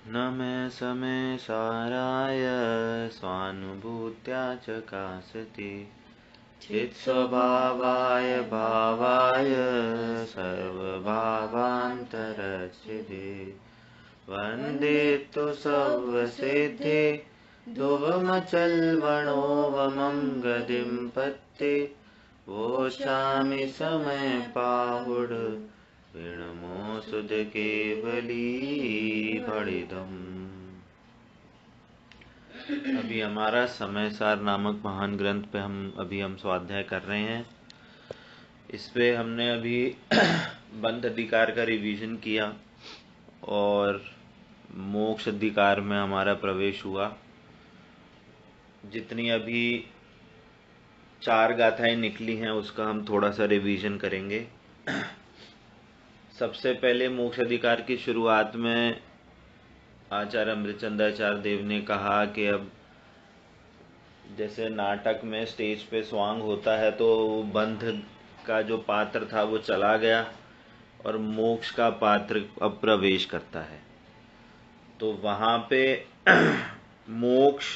न मे समे साराय स्वानुभूत्या चकासति चित्स्वभावाय भावाय सर्वभावान्तरस्थिते वन्दितु सर्वसिद्धि ध्रुवमचल्वणोवमं गतिं पत्ति वोचामि समय पाहुड विणमो सुध केवली बड़िदम। अभी हमारा समयसार नामक महान ग्रंथ पे हम स्वाध्याय कर रहे हैं। इस पे हमने अभी बंध अधिकार का रिवीजन किया और मोक्ष अधिकार में हमारा प्रवेश हुआ। जितनी अभी 4 गाथाएं निकली हैं उसका हम थोड़ा सा रिवीजन करेंगे। सबसे पहले मोक्ष अधिकार की शुरुआत में आचार्य अमृतचंद्राचार्य देव ने कहा कि अब जैसे नाटक में स्टेज पे स्वांग होता है तो बंध का जो पात्र था वो चला गया और मोक्ष का पात्र अब प्रवेश करता है। तो वहां पे मोक्ष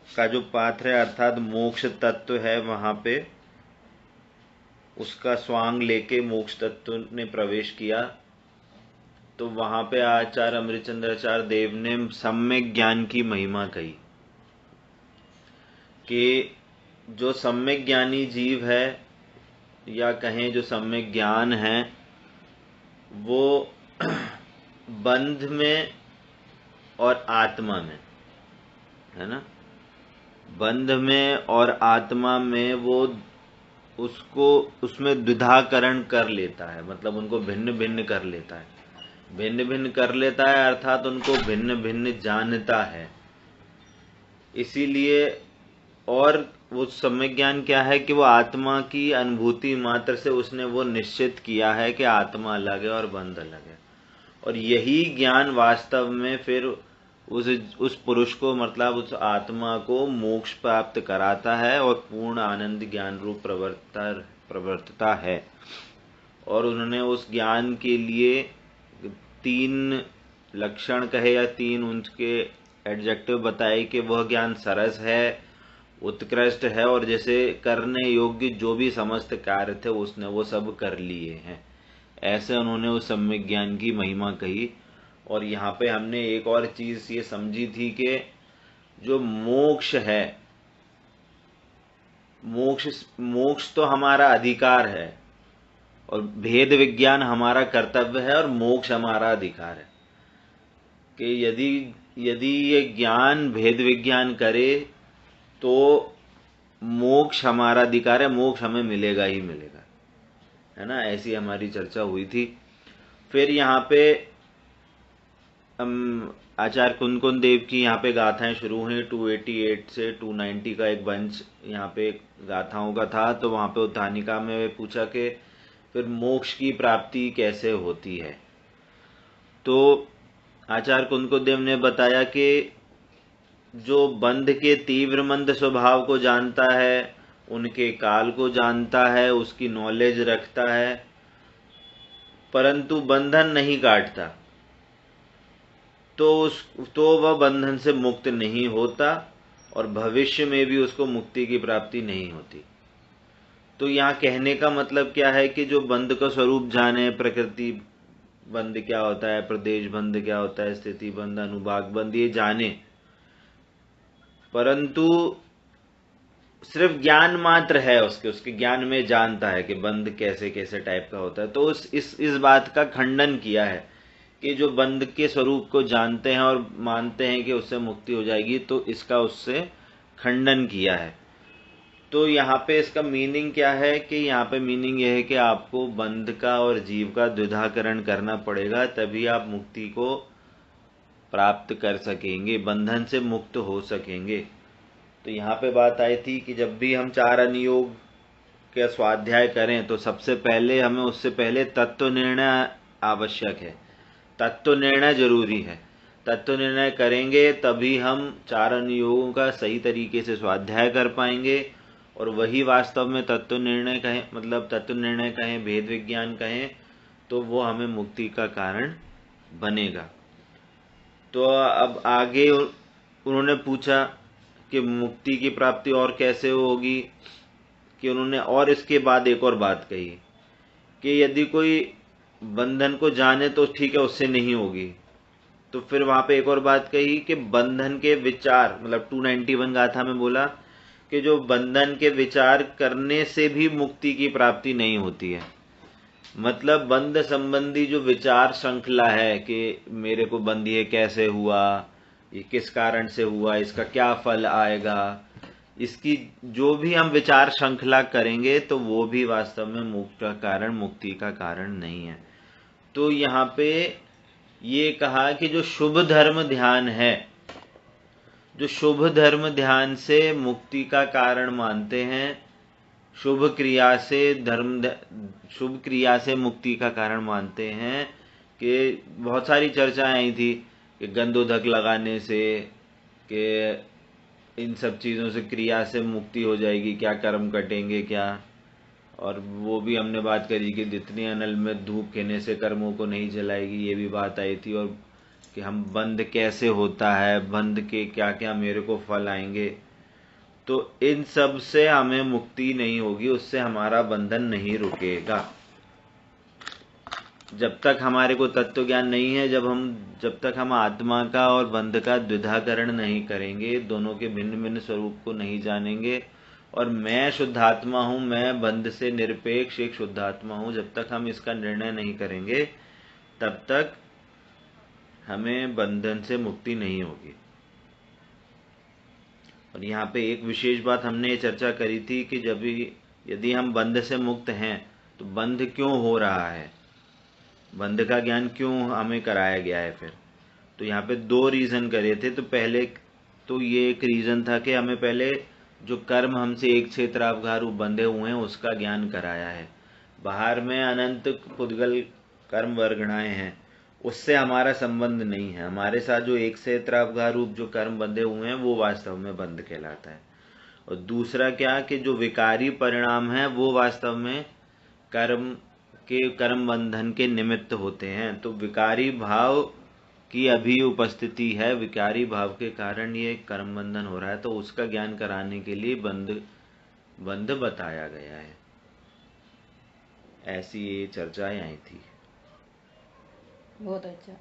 का जो पात्र है अर्थात मोक्ष तत्व है, वहां पे उसका स्वांग लेके मोक्ष तत्व ने प्रवेश किया। तो वहां पे आचार्य अमृतचंद्राचार्य देव ने सम्यक ज्ञान की महिमा कही कि जो सम्यक ज्ञानी जीव है या कहें जो सम्यक ज्ञान है वो बंध में और आत्मा में है ना, बंध में और आत्मा में वो उसको उसमें द्विधाकरण कर लेता है, मतलब उनको भिन्न भिन्न कर लेता है। भिन्न भिन्न कर लेता है अर्थात उनको भिन्न भिन्न जानता है। इसीलिए और वो सम्यक ज्ञान क्या है कि वो आत्मा की अनुभूति मात्र से उसने वो निश्चित किया है कि आत्मा अलग है और बंध अलग है। और यही ज्ञान वास्तव में फिर उस पुरुष को, मतलब उस आत्मा को मोक्ष प्राप्त कराता है और पूर्ण आनंद ज्ञान रूप प्रवर्तता है। और उन्होंने उस ज्ञान के लिए 3 लक्षण कहे या 3 उनके एडजेक्टिव बताए कि वह ज्ञान सरस है, उत्कृष्ट है और जैसे करने योग्य जो भी समस्त कार्य थे उसने वो सब कर लिए हैं। ऐसे उन्होंने उस सम्यक ज्ञान की महिमा कही। और यहाँ पे हमने एक और चीज ये समझी थी कि जो मोक्ष है, मोक्ष तो हमारा अधिकार है और भेद विज्ञान हमारा कर्तव्य है और मोक्ष हमारा अधिकार है। कि यदि ये ज्ञान भेद विज्ञान करे तो मोक्ष हमारा अधिकार है, मोक्ष हमें मिलेगा ही मिलेगा, है ना। ऐसी हमारी चर्चा हुई थी। फिर यहाँ पे आचार्य कुंदकुंद देव की यहाँ पे गाथाएं शुरू हुई। 288 से 290 का एक बंच यहाँ पे गाथाओं का था। तो वहां पे उद्धानिका में पूछा कि फिर मोक्ष की प्राप्ति कैसे होती है। तो आचार्य कुंदकुंद देव ने बताया कि जो बंध के तीव्र मंद स्वभाव को जानता है, उनके काल को जानता है, उसकी नॉलेज रखता है, परंतु बंधन नहीं काटता, तो वह बंधन से मुक्त नहीं होता और भविष्य में भी उसको मुक्ति की प्राप्ति नहीं होती। तो यहाँ कहने का मतलब क्या है कि जो बंध का स्वरूप जाने, प्रकृति बंध क्या होता है, प्रदेश बंध क्या होता है, स्थिति बंध, अनुभाग बंध, ये जाने, परंतु सिर्फ ज्ञान मात्र है उसके ज्ञान में जानता है कि बंध कैसे कैसे टाइप का होता है। तो इस बात का खंडन किया है कि जो बंध के स्वरूप को जानते हैं और मानते हैं कि उससे मुक्ति हो जाएगी, तो इसका उससे खंडन किया है। तो यहाँ पे इसका मीनिंग क्या है कि यहाँ पे मीनिंग यह है कि आपको बंध का और जीव का द्विधाकरण करना पड़ेगा, तभी आप मुक्ति को प्राप्त कर सकेंगे, बंधन से मुक्त हो सकेंगे। तो यहाँ पे बात आई थी कि जब भी हम 4 अनुयोग का स्वाध्याय करें तो सबसे पहले हमें उससे पहले तत्व निर्णय आवश्यक है, तत्व निर्णय जरूरी है। तत्व निर्णय करेंगे तभी हम 4 अनुयोगों का सही तरीके से स्वाध्याय कर पाएंगे और वही वास्तव में तत्व निर्णय कहें, मतलब तत्व निर्णय कहें, भेद विज्ञान कहें, तो वो हमें मुक्ति का कारण बनेगा। तो अब आगे उन्होंने पूछा कि मुक्ति की प्राप्ति और कैसे होगी, कि उन्होंने और इसके बाद एक और बात कही कि यदि कोई बंधन को जाने तो ठीक है, उससे नहीं होगी। तो फिर वहां पे एक और बात कही कि बंधन के विचार, मतलब 291 गाथा में बोला कि जो बंधन के विचार करने से भी मुक्ति की प्राप्ति नहीं होती है। मतलब बंध संबंधी जो विचार श्रृंखला है कि मेरे को बंध ये कैसे हुआ, ये किस कारण से हुआ, इसका क्या फल आएगा, इसकी जो भी हम विचार श्रृंखला करेंगे तो वो भी वास्तव में मोक्ष का कारण, मुक्ति का कारण नहीं है। तो यहाँ पे ये कहा कि जो शुभ धर्म ध्यान है, जो शुभ धर्म ध्यान से मुक्ति का कारण मानते हैं, शुभ क्रिया से शुभ क्रिया से मुक्ति का कारण मानते हैं, कि बहुत सारी चर्चाएं आई थी कि गंधोदक लगाने से, कि इन सब चीज़ों से, क्रिया से मुक्ति हो जाएगी, क्या कर्म कटेंगे क्या। और वो भी हमने बात करी कि जितनी अनल में धूप खेने से कर्मों को नहीं जलाएगी, ये भी बात आई थी। और कि हम बंध कैसे होता है, बंध के क्या क्या मेरे को फल आएंगे। तो इन सब से हमें मुक्ति नहीं होगी, उससे हमारा बंधन नहीं रुकेगा। जब तक हमारे को तत्व ज्ञान नहीं है, जब तक हम आत्मा का और बंध का द्विधाकरण नहीं करेंगे, दोनों के भिन्न भिन्न स्वरूप को नहीं जानेंगे, और मैं शुद्धात्मा हूं, मैं बंध से निरपेक्ष एक शुद्धात्मा हूं, जब तक हम इसका निर्णय नहीं करेंगे तब तक हमें बंधन से मुक्ति नहीं होगी। और यहाँ पे एक विशेष बात हमने ये चर्चा करी थी कि यदि हम बंध से मुक्त हैं तो बंध क्यों हो रहा है, बंध का ज्ञान क्यों हमें कराया गया है। फिर तो यहाँ पे दो रीजन करे थे। तो पहले तो ये एक रीजन था कि हमें पहले जो कर्म हमसे एक क्षेत्रापघात रूप बंधे हुए हैं उसका ज्ञान कराया है। बाहर में अनंत पुद्गल कर्म वर्गणाएं हैं, उससे हमारा संबंध नहीं है। हमारे साथ जो एक क्षेत्रापघात रूप जो कर्म बंधे हुए हैं वो वास्तव में बंध कहलाता है। और दूसरा क्या कि जो विकारी परिणाम है वो वास्तव में कर्म बंधन के निमित्त होते हैं। तो विकारी भाव की अभी उपस्थिति है, विकारी भाव के कारण ये कर्म बंधन हो रहा है, तो उसका ज्ञान कराने के लिए बंध बताया गया है। ऐसी ये चर्चाएं आई थी। बहुत अच्छा।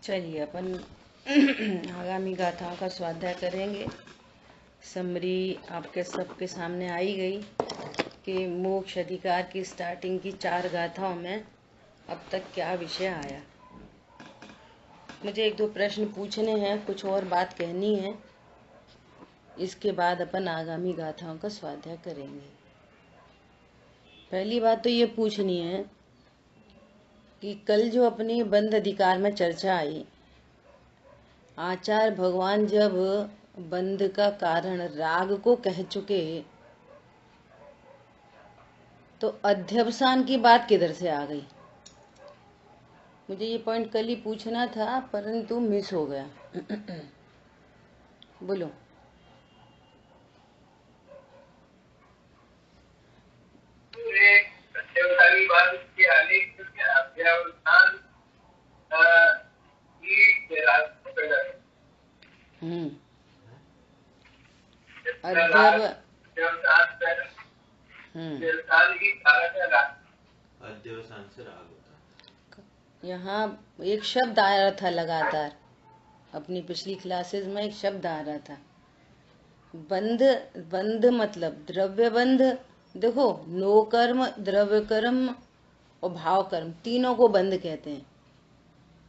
चलिए अपन आगामी गाथाओं का स्वाध्याय करेंगे। समरी आपके सबके सामने आई गई कि मोक्ष अधिकार की स्टार्टिंग की 4 गाथाओं में अब तक क्या विषय आया। मुझे 1-2 प्रश्न पूछने हैं, कुछ और बात कहनी है, इसके बाद अपन आगामी गाथाओं का स्वाध्याय करेंगे। पहली बात तो ये पूछनी है कि कल जो अपनी बंध अधिकार में चर्चा आई, आचार्य भगवान जब बंध का कारण राग को कह चुके तो अध्यवसान की बात किधर से आ गई। मुझे ये पॉइंट कल ही पूछना था परंतु मिस हो गया। बोलो। अध्यवसान से राग होता है। यहाँ एक शब्द आ रहा था लगातार, अपनी पिछली क्लासेस में एक शब्द आ रहा था, बंध। बंध मतलब द्रव्य बंध। देखो, नो कर्म, द्रव्य कर्म और भाव कर्म, तीनों को बंध कहते हैं।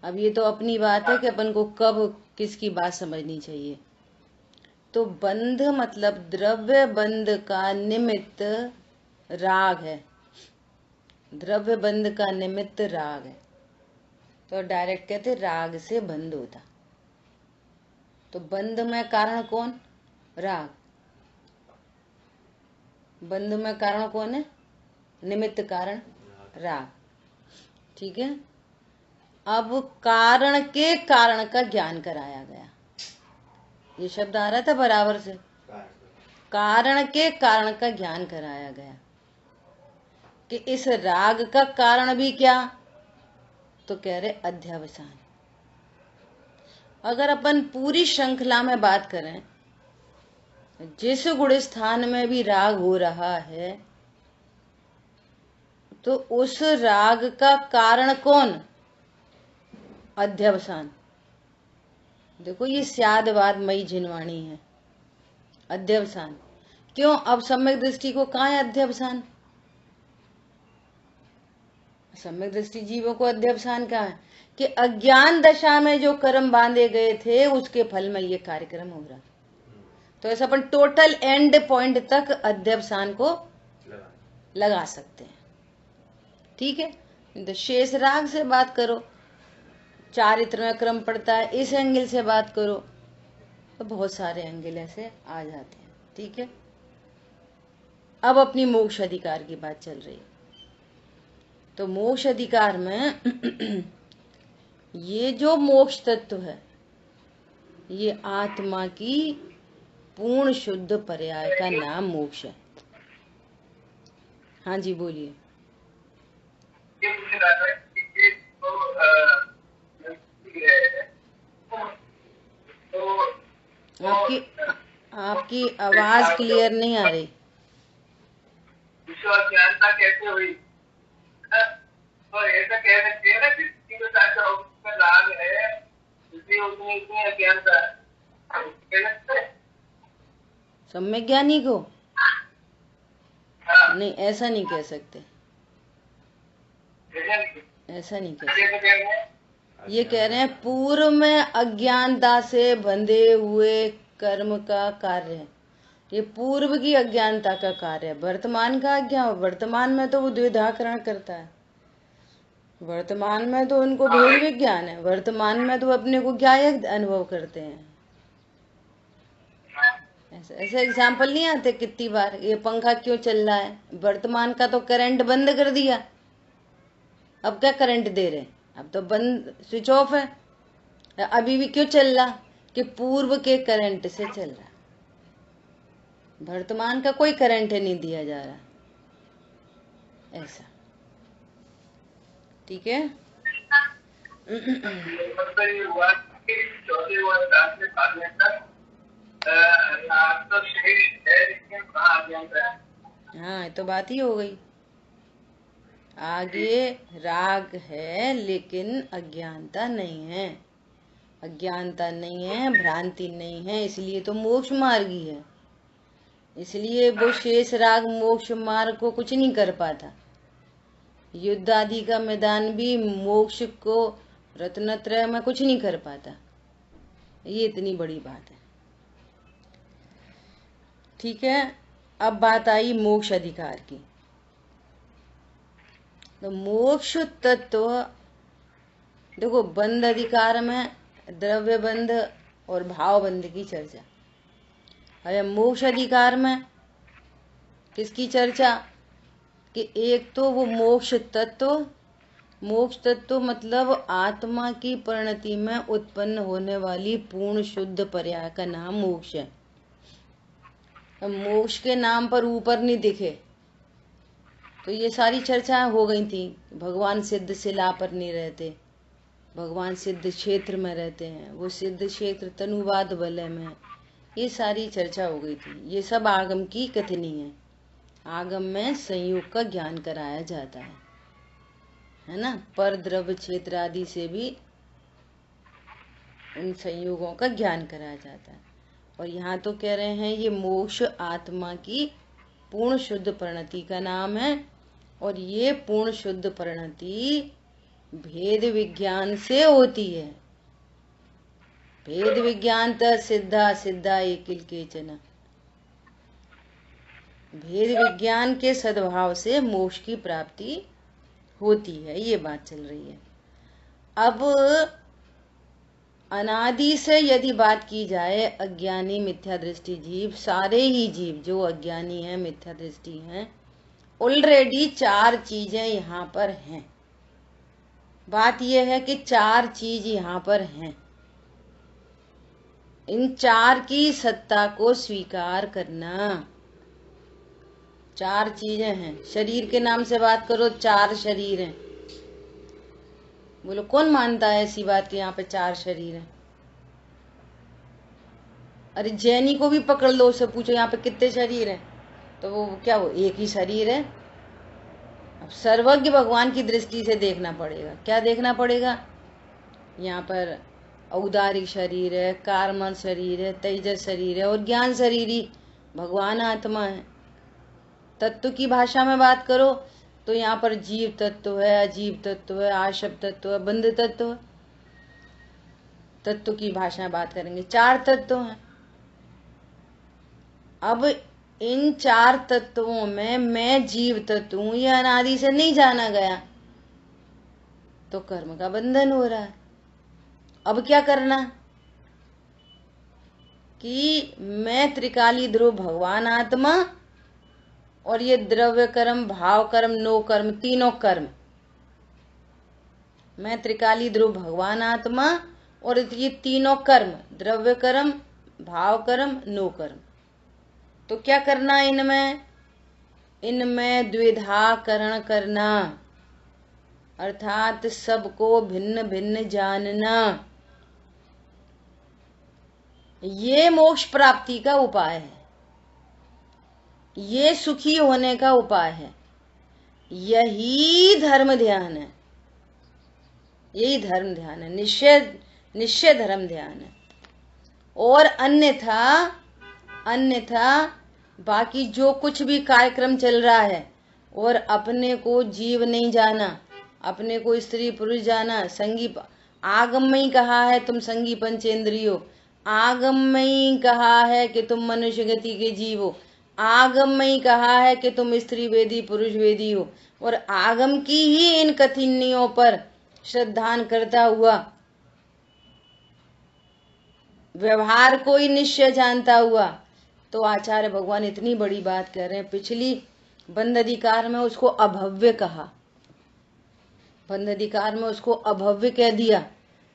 अब ये तो अपनी बात है कि अपन को कब किसकी बात समझनी चाहिए। तो बंध मतलब द्रव्य बंध का निमित्त राग है, द्रव्य बंध का निमित्त राग है। तो डायरेक्ट कहते राग से बंध होता। तो बंध में कारण कौन? राग। बंध में कारण कौन है? निमित्त कारण राग। ठीक है। अब कारण के कारण का ज्ञान कराया गया। ये शब्द आ रहा था बराबर से, कारण के कारण का ज्ञान कराया गया कि इस राग का कारण भी क्या, तो कह रहे अध्यवसान। अगर अपन पूरी श्रृंखला में बात करें, जिस गुण स्थान में भी राग हो रहा है तो उस राग का कारण कौन, अध्यवसान। देखो ये स्यादवाद मई जिनवाणी है, अध्यवसान। क्यों, अब सम्यक दृष्टि को कहाँ है अध्यवसान, सम्यक दृष्टि जीवों को अध्यवसान कहाँ है कि अज्ञान दशा में जो कर्म बांधे गए थे उसके फल में ये कार्यक्रम हो रहा। तो ऐसा अपन टोटल एंड पॉइंट तक अध्यवसान को लगा सकते हैं, ठीक है। तो शेष राग से बात करो, चारित्र में क्रम पड़ता है, इस एंगल से बात करो तो बहुत सारे एंगल ऐसे आ जाते हैं, ठीक है। अब अपनी मोक्ष अधिकार की बात चल रही है, तो मोक्ष अधिकार में ये जो मोक्ष तत्व है ये आत्मा की पूर्ण शुद्ध पर्याय का नाम मोक्ष है। हाँ जी बोलिए। आपकी आवाज क्लियर नहीं आ रही। ज्ञानता कैसे हुई, तो ऐसा कह सकते हैं ना कि राग है इसलिए उसमें इतनी अज्ञानता कह सकते हैं सम्यक ज्ञानी को नहीं, ऐसा नहीं कह सकते, ऐसा नहीं कह सकते। ये कह रहे हैं पूर्व में अज्ञानता से बंधे हुए कर्म का कार्य है, ये पूर्व की अज्ञानता का कार्य है। वर्तमान का अज्ञान, वर्तमान में तो वो द्विधाकरण करता है, वर्तमान में तो उनको भेद विज्ञान है, वर्तमान में तो अपने को क्या अनुभव करते हैं। ऐसे एग्जाम्पल नहीं आते कितनी बार, ये पंखा क्यों चल रहा है, वर्तमान का तो करंट बंद कर दिया, अब क्या करंट दे रहे, अब तो बंद स्विच ऑफ है, अभी भी क्यों चल रहा, कि पूर्व के करंट से चल रहा, वर्तमान का कोई करंट नहीं दिया जा रहा, ऐसा, ठीक है। हाँ तो बात ही हो गई, आगे राग है लेकिन अज्ञानता नहीं है, अज्ञानता नहीं है, भ्रांति नहीं है, इसलिए तो मोक्ष मार्गी है। इसलिए वो शेष राग मोक्ष मार्ग को कुछ नहीं कर पाता। युद्ध आदि का मैदान भी मोक्ष को रत्नत्रय में कुछ नहीं कर पाता, ये इतनी बड़ी बात है, ठीक है। अब बात आई मोक्ष अधिकार की, तो मोक्ष तत्व देखो, बंध अधिकार में द्रव्य बंध और भाव बंध की चर्चा, अरे मोक्ष अधिकार में किसकी चर्चा, कि एक तो वो मोक्ष तत्व, मोक्ष तत्व मतलब आत्मा की परिणति में उत्पन्न होने वाली पूर्ण शुद्ध पर्याय का नाम मोक्ष है। मोक्ष के नाम पर ऊपर नहीं दिखे तो ये सारी चर्चाएं हो गई थी, भगवान सिद्ध शिला पर नहीं रहते, भगवान सिद्ध क्षेत्र में रहते हैं, वो सिद्ध क्षेत्र तनुवाद वलय में, ये सारी चर्चा हो गई थी। ये सब आगम की कथनी है, आगम में संयोग का ज्ञान कराया जाता है ना, पर द्रव्य क्षेत्र आदि से भी उन संयोगों का ज्ञान कराया जाता है। और यहाँ तो कह रहे हैं ये मोक्ष आत्मा की पूर्ण शुद्ध परिणति का नाम है, और ये पूर्ण शुद्ध परिणति भेद विज्ञान से होती है। भेद विज्ञान त सिद्धा सिद्धा एकिल केचन, भेद विज्ञान के सद्भाव से मोक्ष की प्राप्ति होती है, ये बात चल रही है। अब अनादि से यदि बात की जाए, अज्ञानी मिथ्या दृष्टि जीव, सारे ही जीव जो अज्ञानी हैं, मिथ्या दृष्टि हैं, ऑलरेडी चार चीजें यहाँ पर हैं। बात यह है कि चार चीज यहाँ पर हैं, इन चार की सत्ता को स्वीकार करना। चार चीजें हैं, शरीर के नाम से बात करो, चार शरीर हैं। बोलो कौन मानता है ऐसी बात कि यहाँ पे चार शरीर हैं? अरे जैनी को भी पकड़ लो, उससे पूछो यहाँ पे कितने शरीर हैं, तो वो क्या, वो एक ही शरीर है। अब सर्वज्ञ भगवान की दृष्टि से देखना पड़ेगा। क्या देखना पड़ेगा? यहाँ पर औदारिक शरीर है, कार्मल शरीर है, तेजस शरीर है और ज्ञान शरीर ही भगवान आत्मा है। तत्व की भाषा में बात करो तो यहाँ पर जीव तत्व है, अजीव तत्व है, आशव तत्व है, बंध तत्व है। तत्व की भाषा में बात करेंगे, चार तत्व हैं। अब इन चार तत्वों में मैं जीव तत्व हूं, यह अनादि से नहीं जाना गया, तो कर्म का बंधन हो रहा है। अब क्या करना कि मैं त्रिकाली ध्रुव भगवान आत्मा और ये द्रव्य कर्म, भाव कर्म, नो कर्म, तीनों कर्म, मैं त्रिकाली ध्रुव भगवान आत्मा और ये तीनों कर्म, द्रव्य कर्म, भाव कर्म, नो कर्म, तो क्या करना इनमें? इनमें द्विधाकरण करना, अर्थात सबको भिन्न भिन्न जानना। ये मोक्ष प्राप्ति का उपाय है, ये सुखी होने का उपाय है, यही धर्म ध्यान है, यही धर्म ध्यान है, निश्चय धर्म ध्यान है। और अन्यथा बाकी जो कुछ भी कार्यक्रम चल रहा है और अपने को जीव नहीं जाना, अपने को स्त्री पुरुष जाना, संगी आगम में ही कहा है तुम संगी पंचेंद्रियो, आगम में ही कहा है कि तुम मनुष्य गति के जीव हो, आगम में ही कहा है कि तुम स्त्री वेदी पुरुष वेदी हो, और आगम की ही इन कथनियों पर श्रद्धान करता हुआ, व्यवहार को ही निश्चय जानता हुआ, तो आचार्य भगवान इतनी बड़ी बात कह रहे हैं। पिछली बंध अधिकार में उसको अभव्य कहा, बंध अधिकार में उसको अभव्य कह दिया,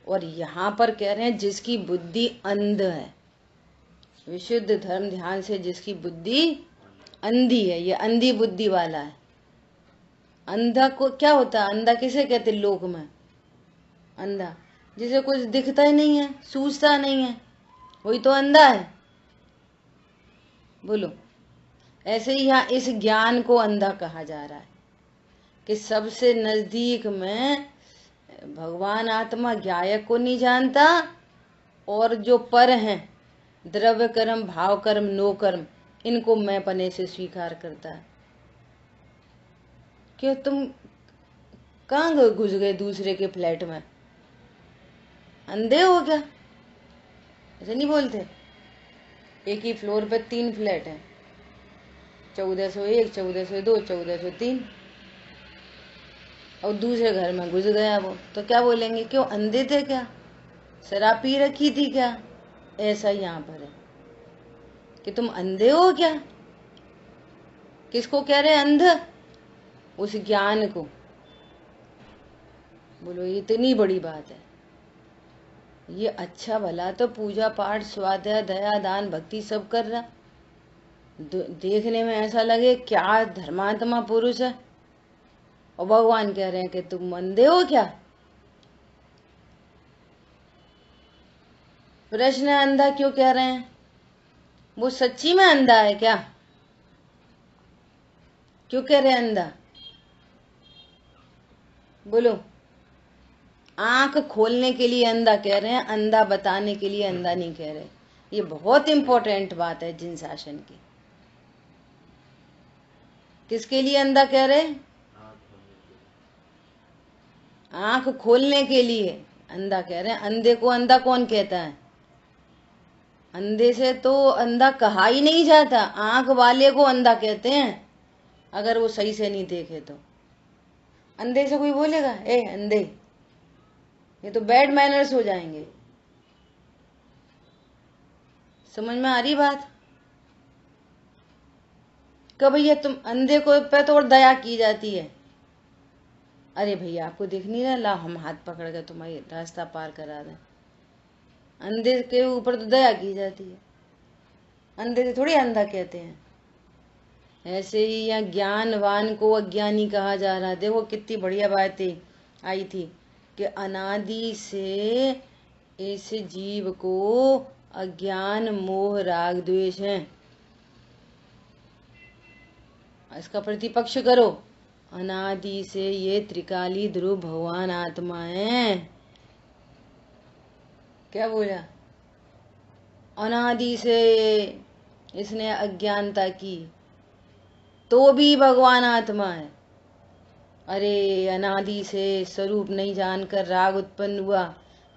और यहाँ पर कह रहे हैं जिसकी बुद्धि अंध है, विशुद्ध धर्म ध्यान से जिसकी बुद्धि अंधी है, ये अंधी बुद्धि वाला है। अंधा को क्या होता है? अंधा किसे कहते लोक में? अंधा जिसे कुछ दिखता ही नहीं है, सूझता नहीं है, वही तो अंधा है। बोलो, ऐसे ही यहाँ इस ज्ञान को अंधा कहा जा रहा है कि सबसे नजदीक में भगवान आत्मा ज्ञायक को नहीं जानता, और जो पर हैं द्रव्य कर्म, भाव कर्म, नो कर्म, इनको मैं पने से स्वीकार करता है। क्यों तुम कहाँ घुस गए दूसरे के फ्लैट में? अंधे हो क्या? ऐसे नहीं बोलते। एक ही फ्लोर पे 3 फ्लैट हैं, 1401, 1402, 1403, और दूसरे घर में घुस गया वो, तो क्या बोलेंगे? क्यों अंधे थे क्या? शराब पी रखी थी क्या? ऐसा यहाँ पर है कि तुम अंधे हो क्या? किसको कह रहे हैं अंध? उस ज्ञान को। बोलो, इतनी बड़ी बात है। ये अच्छा भला तो पूजा पाठ, स्वाध्याय, दया, दान, भक्ति सब कर रहा, देखने में ऐसा लगे क्या धर्मात्मा पुरुष है, और भगवान कह रहे हैं कि तुम अंधे हो क्या? प्रश्न है, अंधा क्यों कह रहे हैं? वो सच्ची में अंधा है क्या? क्यों कह रहे हैं अंधा? बोलो, आंख खोलने के लिए अंधा कह रहे हैं, अंधा बताने के लिए अंधा नहीं कह रहे। ये बहुत इंपॉर्टेंट बात है जिन शासन की। किसके लिए अंधा कह रहे? आंख खोलने के लिए अंधा कह रहे हैं। अंधे को अंधा कौन कहता है? अंधे से तो अंधा कहा ही नहीं जाता, आंख वाले को अंधा कहते हैं अगर वो सही से नहीं देखे तो। अंधे से कोई बोलेगा ए अंधे, ये तो बैड मैनर्स हो जाएंगे। समझ में आ रही बात? कब भैया तुम अंधे को पे तो और दया की जाती है। अरे भैया आपको दिख नहीं रहा, ला हम हाथ पकड़ कर तुम्हारी रास्ता पार करा दें। अंधे के ऊपर तो दया की जाती है, अंधे से थोड़ी अंधा कहते हैं। ऐसे ही यहाँ ज्ञानवान को अज्ञानी कहा जा रहा है। देखो कितनी बढ़िया बातें आई थी कि अनादि से इस जीव को अज्ञान मोह राग द्वेष है। इसका प्रतिपक्ष करो, अनादि से ये त्रिकाली ध्रुव भगवान आत्मा है। क्या बोला? अनादि से इसने अज्ञानता की तो भी भगवान आत्मा है। अरे अनादि से स्वरूप नहीं जानकर राग उत्पन्न हुआ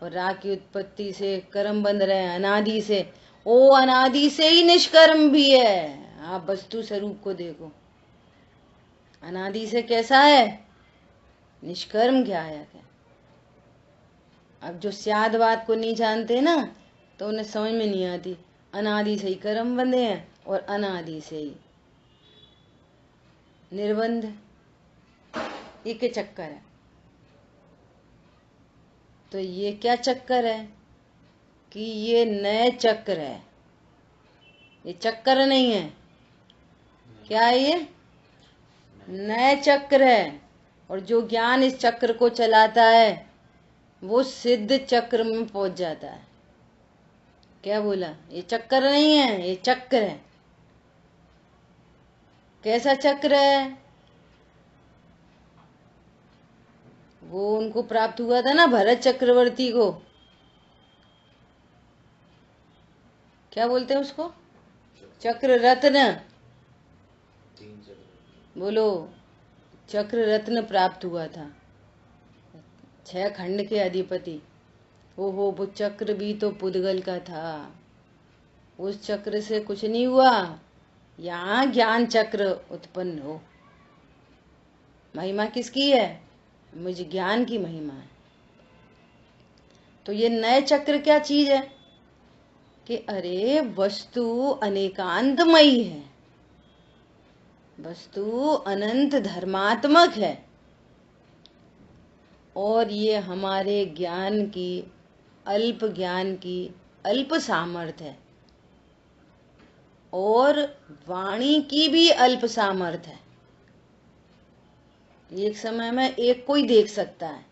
और राग की उत्पत्ति से कर्म बंध रहे हैं अनादि से। ओ अनादि से ही निष्कर्म भी है। आप वस्तु स्वरूप को देखो, अनादि से कैसा है? निष्कर्म क्या है? अब जो स्याद बात को नहीं जानते ना तो उन्हें समझ में नहीं आती। अनादि से ही कर्म बंधे हैं और अनादि से ही निर्बंध। ये क्या चक्कर है? तो ये क्या चक्कर है कि ये नए चक्र है, ये चक्कर नहीं है। क्या है ये? नए चक्र है। और जो ज्ञान इस चक्र को चलाता है वो सिद्ध चक्र में पहुंच जाता है। क्या बोला? ये चक्कर नहीं है, ये चक्र है। कैसा चक्र है? वो उनको प्राप्त हुआ था ना भरत चक्रवर्ती को, क्या बोलते हैं उसको? चक्र रत्न। बोलो, चक्र रत्न प्राप्त हुआ था, 6 खंड के अधिपति। ओहो, वो चक्र भी तो पुद्गल का था। उस चक्र से कुछ नहीं हुआ। यहाँ ज्ञान चक्र उत्पन्न हो। महिमा किसकी है? मुझे ज्ञान की महिमा है। तो ये नए चक्र क्या चीज है कि अरे वस्तु अनेकांतमयी है, वस्तु अनंत धर्मात्मक है और ये हमारे ज्ञान की अल्प सामर्थ्य है और वाणी की भी अल्प सामर्थ्य है। एक समय में एक को ही देख सकता है।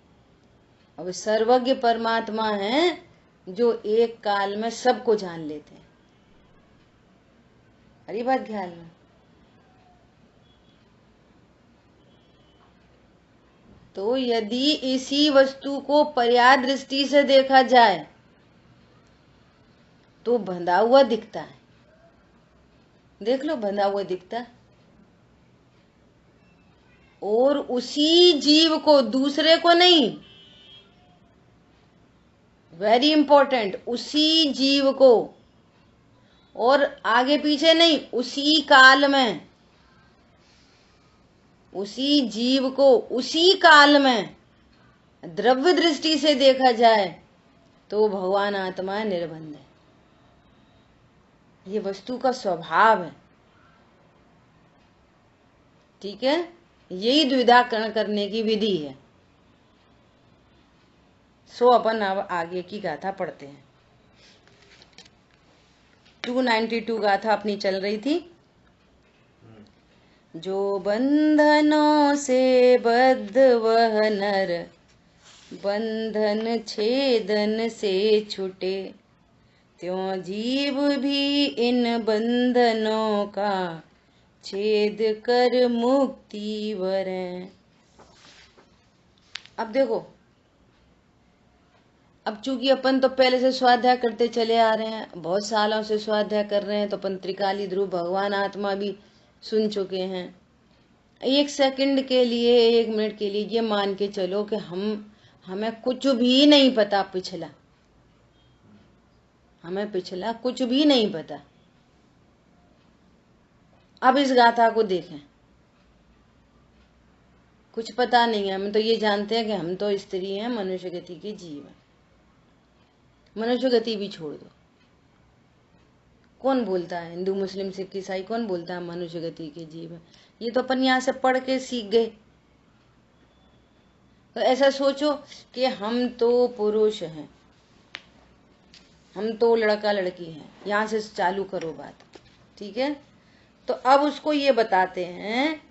अब सर्वज्ञ परमात्मा है जो एक काल में सबको जान लेते हैं। हरी बात ख्याल में। तो यदि इसी वस्तु को पर्याय दृष्टि से देखा जाए तो बंधा हुआ दिखता है। देख लो, बंधा हुआ दिखता है। और उसी जीव को, दूसरे को नहीं, वेरी इंपॉर्टेंट, उसी जीव को, और आगे पीछे नहीं, उसी काल में, उसी जीव को उसी काल में द्रव्य दृष्टि से देखा जाए तो भगवान आत्मा निर्बंध है। ये वस्तु का स्वभाव है। ठीक है, यही द्विधाकरण करने की विधि है। सो अपन अब आगे की गाथा पढ़ते हैं। 292 गाथा अपनी चल रही थी। जो बंधनों से बद्ध वह नर, बंधन छेदन से छूटे, त्यों जीव भी इन बंधनों का छेद कर मुक्ति वरें। अब देखो, अब चूंकि अपन तो पहले से स्वाध्याय करते चले आ रहे हैं, बहुत सालों से स्वाध्याय कर रहे हैं, तो अपन त्रिकाली ध्रुव भगवान आत्मा भी सुन चुके हैं। 1 सेकंड के लिए, 1 मिनट के लिए ये मान के चलो कि हमें कुछ भी नहीं पता पिछला, हमें पिछला कुछ भी नहीं पता। अब इस गाथा को देखें, कुछ पता नहीं है। हम तो ये जानते हैं कि हम तो स्त्री हैं, मनुष्य गति के जीव हैं। मनुष्य गति भी छोड़ दो, कौन बोलता है? हिंदू मुस्लिम सिख ईसाई कौन बोलता है मनुष्य गति के जीव है? ये तो अपन यहाँ से पढ़ के सीख गए। तो ऐसा सोचो कि हम तो पुरुष हैं, हम तो लड़का लड़की हैं, यहाँ से चालू करो बात, ठीक है। तो अब उसको ये बताते हैं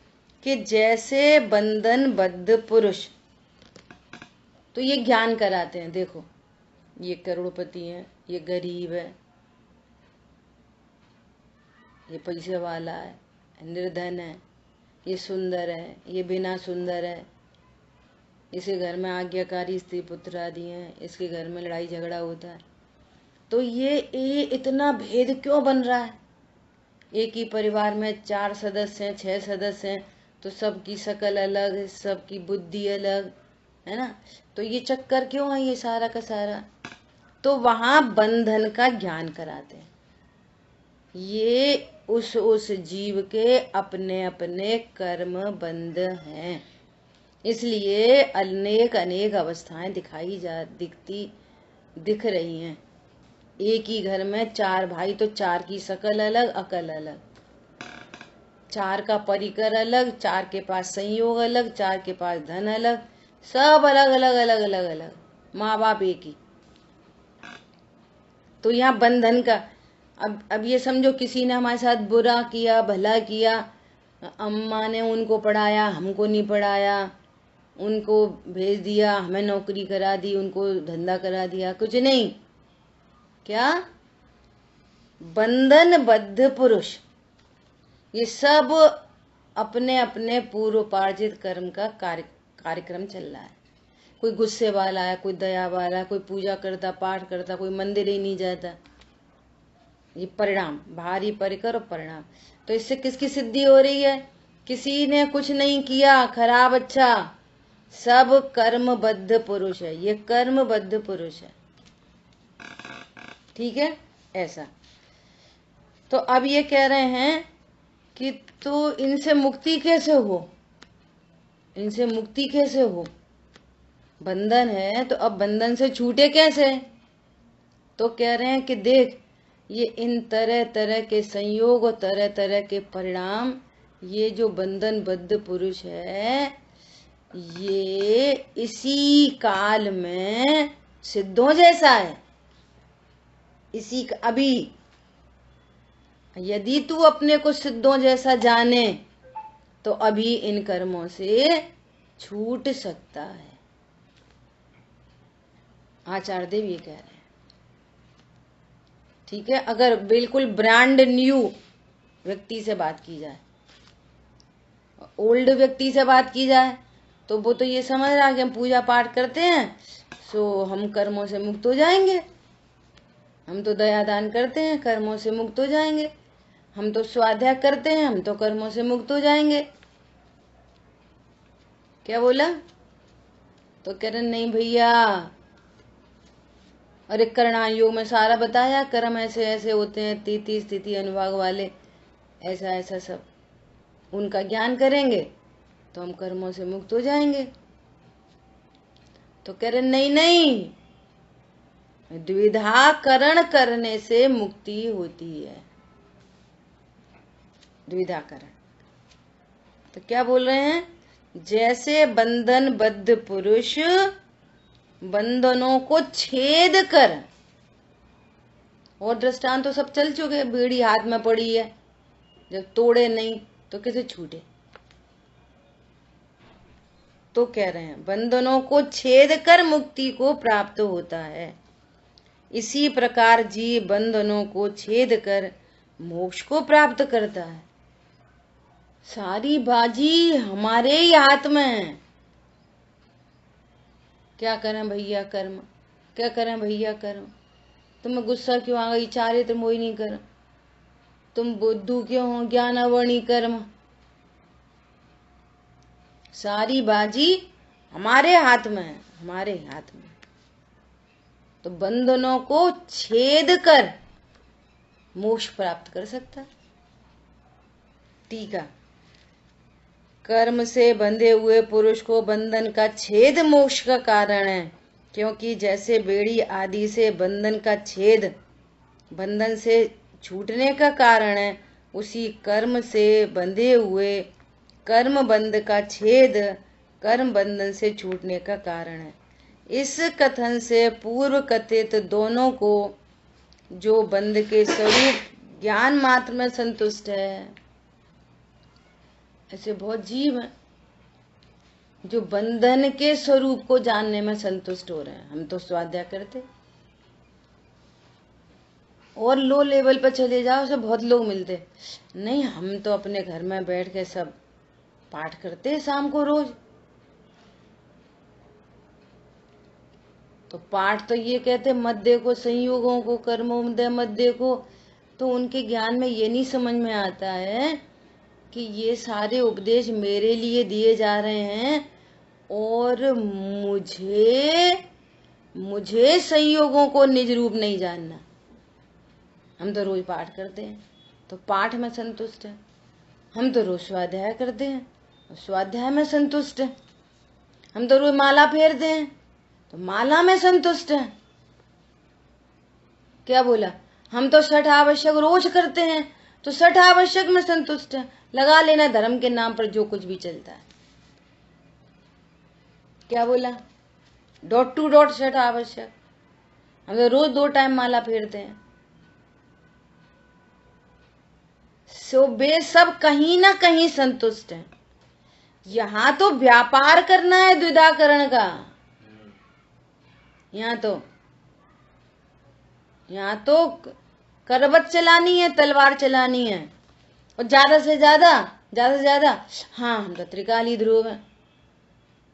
कि जैसे बंधनबद्ध पुरुष, तो ये ज्ञान कराते हैं। देखो ये करोड़पति है, ये गरीब है, ये पैसे वाला है, निर्धन है, ये सुंदर है, ये बिना सुंदर है, इसके घर में आज्ञाकारी स्त्री पुत्र आदि हैं, इसके घर में लड़ाई झगड़ा होता है। तो ये इतना भेद क्यों बन रहा है? एक ही परिवार में 4 सदस्य हैं, 6 सदस्य हैं, तो सबकी शकल अलग, सबकी बुद्धि अलग है ना। तो ये चक्कर क्यों है ये सारा का सारा? तो वहां बंधन का ज्ञान कराते हैं। ये उस जीव के अपने अपने कर्म बंध हैं, इसलिए अनेक अनेक अवस्थाएं दिख रही हैं। एक ही घर में 4 भाई, तो 4 की शकल अलग, अकल अलग, 4 का परिकर अलग, 4 के पास संयोग अलग, 4 के पास धन अलग, सब अलग अलग अलग अलग अलग, माँ बाप एक ही। तो यहाँ बंधन का, अब ये समझो किसी ने हमारे साथ बुरा किया, भला किया, अम्मा ने उनको पढ़ाया, हमको नहीं पढ़ाया, उनको भेज दिया, हमें नौकरी करा दी, उनको धंधा करा दिया, कुछ नहीं। क्या? बंधनबद्ध पुरुष, ये सब अपने अपने पूर्वोपार्जित कर्म का कार्यक्रम चल रहा है। कोई गुस्से वाला है, कोई दया वाला है, कोई पूजा करता, पाठ करता, कोई मंदिर ही नहीं जाता। ये परिणाम, भारी परिकर और परिणाम। तो इससे किसकी सिद्धि हो रही है? किसी ने कुछ नहीं किया खराब अच्छा, सब कर्मबद्ध पुरुष है, ये कर्मबद्ध पुरुष है, ठीक है ऐसा। तो अब ये कह रहे हैं कि तो इनसे मुक्ति कैसे हो, इनसे मुक्ति कैसे हो? बंधन है तो अब बंधन से छूटे कैसे? तो कह रहे हैं कि देख, ये इन तरह तरह के संयोग और तरह तरह के परिणाम, ये जो बंधनबद्ध पुरुष है, ये इसी काल में सिद्धों जैसा है। इसी अभी यदि तू अपने को सिद्धों जैसा जाने तो अभी इन कर्मों से छूट सकता है। आचार्य देव ये कह रहे हैं, ठीक है। अगर बिल्कुल ब्रांड न्यू व्यक्ति से बात की जाए, ओल्ड व्यक्ति से बात की जाए, तो वो तो ये समझ रहा है कि हम पूजा पाठ करते हैं सो हम कर्मों से मुक्त हो जाएंगे, हम तो दया दान करते हैं कर्मों से मुक्त हो जाएंगे, हम तो स्वाध्याय करते हैं हम तो कर्मों से मुक्त हो जाएंगे। क्या बोला? तो कह रहे नहीं भैया, अरे करणान योग में सारा बताया, कर्म ऐसे ऐसे होते हैं, 33 स्थिति अनुभाग वाले, ऐसा ऐसा सब, उनका ज्ञान करेंगे तो हम कर्मों से मुक्त हो जाएंगे। तो कह रहे नहीं नहीं, द्विधाकरण करने से मुक्ति होती है, द्विधाकरण। तो क्या बोल रहे हैं? जैसे बंधनबद्ध पुरुष बंधनों को छेद कर, और दृष्टांत तो सब चल चुके, बीड़ी हाथ में पड़ी है, जब तोड़े नहीं तो कैसे छूटे। तो कह रहे हैं बंधनों को छेद कर मुक्ति को प्राप्त होता है, इसी प्रकार जीव बंधनों को छेद कर मोक्ष को प्राप्त करता है। सारी बाजी हमारे ही हाथ में है। क्या करें भैया कर्म, क्या करें भैया कर्म, तुम्हें गुस्सा क्यों आ गई, चारित्र मोही नहीं कर, तुम बुद्धू क्यों हो, ज्ञान अवर्णी कर्म। सारी बाजी हमारे हाथ में है, हमारे हाथ में। तो बंधनों को छेद कर मोक्ष प्राप्त कर सकता है। टीका, कर्म से बंधे हुए पुरुष को बंधन का छेद मोक्ष का कारण है, क्योंकि जैसे बेड़ी आदि से बंधन का छेद बंधन से छूटने का कारण है, उसी कर्म से बंधे हुए कर्म बंध का छेद कर्म बंधन से छूटने का कारण है। इस कथन से पूर्व कथित दोनों को जो बंध के स्वरूप ज्ञान मात्र में संतुष्ट है। ऐसे बहुत जीव हैं जो बंधन के स्वरूप को जानने में संतुष्ट हो रहे हैं। हम तो स्वाध्याय करते, और लो लेवल पर चले जाओ तो बहुत लोग मिलते, नहीं हम तो अपने घर में बैठ के सब पाठ करते हैं शाम को रोज। तो पाठ तो ये कहते मत देखो संयोगों को, कर्मों मत देखो। तो उनके ज्ञान में ये नहीं समझ में आता है कि ये सारे उपदेश मेरे लिए दिए जा रहे हैं और मुझे संयोगों को निज रूप नहीं जानना। हम तो रोज पाठ करते हैं तो पाठ में संतुष्ट है, हम तो रोज स्वाध्याय करते हैं और स्वाध्याय में संतुष्ट है, हम तो रोज माला फेरते हैं तो माला में संतुष्ट है। क्या बोला? हम तो 6 आवश्यक रोज करते हैं तो 6 आवश्यक में संतुष्ट है। लगा लेना धर्म के नाम पर जो कुछ भी चलता है। क्या बोला? डॉट टू डॉट 6 आवश्यक। हम तो रोज 2 टाइम माला फेरते हैं। सो वे सब कहीं ना कहीं संतुष्ट हैं। यहां तो व्यापार करना है द्विधाकरण का। यहाँ तो करवट चलानी है, तलवार चलानी है, और ज्यादा से ज्यादा हाँ हम तो त्रिकाली ध्रुव है,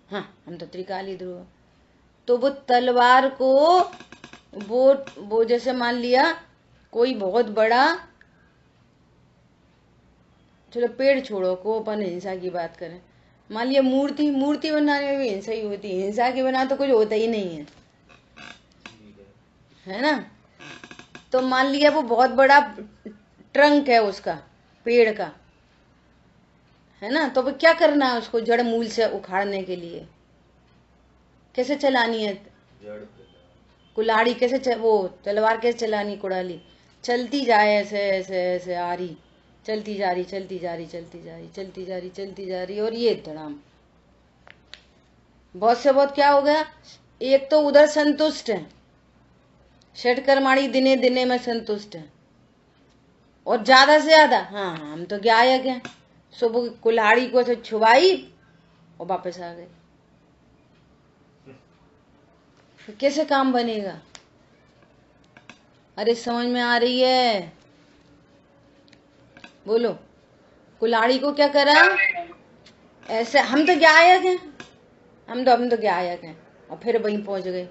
हाँ हम तो त्रिकाली ध्रुव है। तो वो तलवार को वो जैसे मान लिया कोई बहुत बड़ा, चलो पेड़ छोड़ो को अपन हिंसा की बात करें, मान लिया मूर्ति बनाने में भी हिंसा ही होती है। हिंसा के बिना तो कुछ होता ही नहीं है ना। तो मान लिया वो बहुत बड़ा ट्रंक है उसका, पेड़ का, है ना। तो वो क्या करना है उसको जड़ मूल से उखाड़ने के लिए? कैसे चलानी है कुल्हाड़ी? कैसे वो तलवार कैसे चलानी? कुड़ाली चलती जाए ऐसे ऐसे ऐसे आ रही, चलती जा रही और ये धड़ाम। बहुत से बहुत क्या हो गया? एक तो उधर संतुष्ट है, षटकर्माणी दिने दिने में संतुष्ट है, और ज्यादा से ज्यादा हाँ हम तो गायक हैं, सुबह कुल्हाड़ी को तो छुबाई और वापस आ गए। तो कैसे काम बनेगा? अरे समझ में आ रही है? बोलो। कुल्हाड़ी को क्या करा? ऐसे हम तो गायक हैं, हम तो गायक हैं, और फिर वहीं पहुंच गए।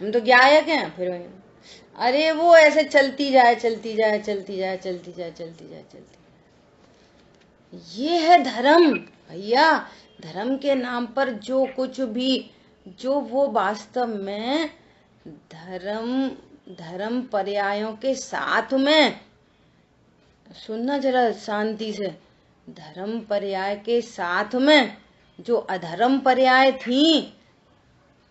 हम तो गायक हैं, फिर वहीं। अरे वो ऐसे चलती जाए। ये है धर्म भैया। धर्म के नाम पर जो कुछ भी, जो वो वास्तव में धर्म पर्यायों के साथ में, सुनना जरा शांति से, धर्म पर्याय के साथ में जो अधर्म पर्याय थी,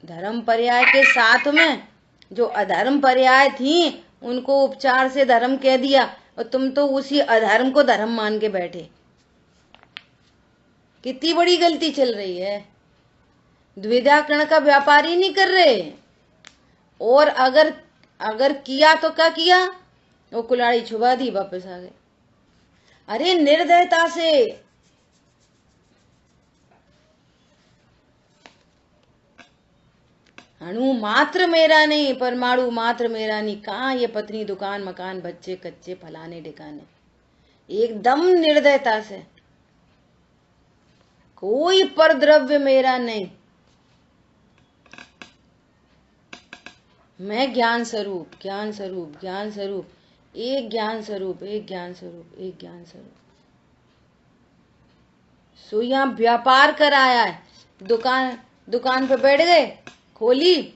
धर्म पर्याय के साथ में जो अधर्म पर्याय थी, उनको उपचार से धर्म कह दिया, और तुम तो उसी अधर्म को धर्म मान के बैठे। कितनी बड़ी गलती चल रही है। द्विधाकरण का व्यापार ही नहीं कर रहे, और अगर किया तो क्या किया? वो कुल्हाड़ी छुपा दी, वापस आ गए। अरे निर्दयता से। अणु मात्र मेरा नहीं, परमाणु मात्र मेरा नहीं। कहाँ ये पत्नी, दुकान, मकान, बच्चे कच्चे, फलाने ठिकाने, एकदम निर्दयता से। कोई परद्रव्य मेरा नहीं। मैं ज्ञान स्वरूप, ज्ञान स्वरूप, ज्ञान स्वरूप, एक ज्ञान स्वरूप, एक ज्ञान स्वरूप, एक ज्ञान स्वरूप। सो यहाँ व्यापार कराया है। दुकान पे बैठ गए, खोली,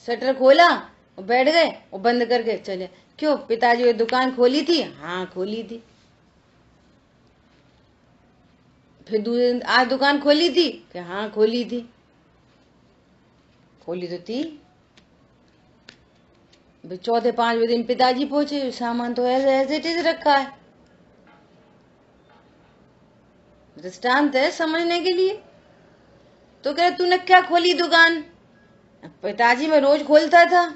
शटर खोला और बैठ गए और बंद करके चले। क्यों? पिताजी ने दुकान खोली थी? हाँ खोली थी। फिर आज दुकान खोली थी? कि हाँ खोली थी। खोली तो थी। चौथे 5वें दिन पिताजी पहुंचे, सामान तो ऐसे ऐसे चीज रखा है। दृष्टांत है समझने के लिए। तो कह तूने क्या खोली दुकान? पिताजी मैं रोज खोलता था।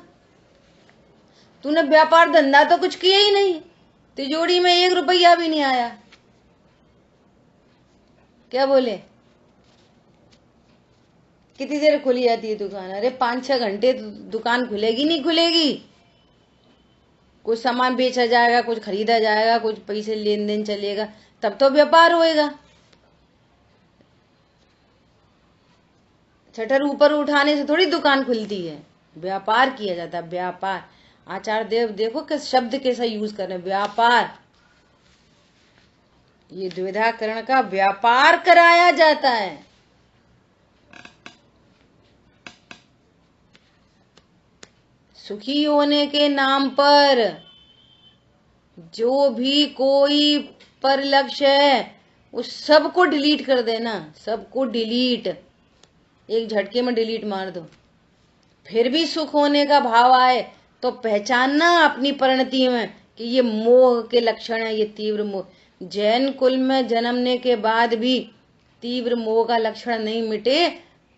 तूने व्यापार धंधा तो कुछ किया ही नहीं, तिजोरी में 1 रुपया भी नहीं आया। क्या बोले? कितनी देर खुली जाती है दुकान? अरे 5-6 घंटे दुकान खुलेगी नहीं खुलेगी। कुछ सामान बेचा जाएगा, कुछ खरीदा जाएगा, कुछ पैसे लेन देन चलेगा, तब तो व्यापार होएगा। शटर ऊपर उठाने से थोड़ी दुकान खुलती है, व्यापार किया जाता है। व्यापार, आचार्य देव देखो किस शब्द कैसा यूज कर रहे हैं, व्यापार। ये द्विधाकरण का व्यापार कराया जाता है। सुखी होने के नाम पर जो भी कोई पर लक्ष्य है उस सबको डिलीट कर देना, सबको डिलीट, एक झटके में डिलीट मार दो। फिर भी सुख होने का भाव आए तो पहचानना अपनी परिणति में कि ये मोह के लक्षण है, ये तीव्र मोह। जैन कुल में जन्मने के बाद भी तीव्र मोह का लक्षण नहीं मिटे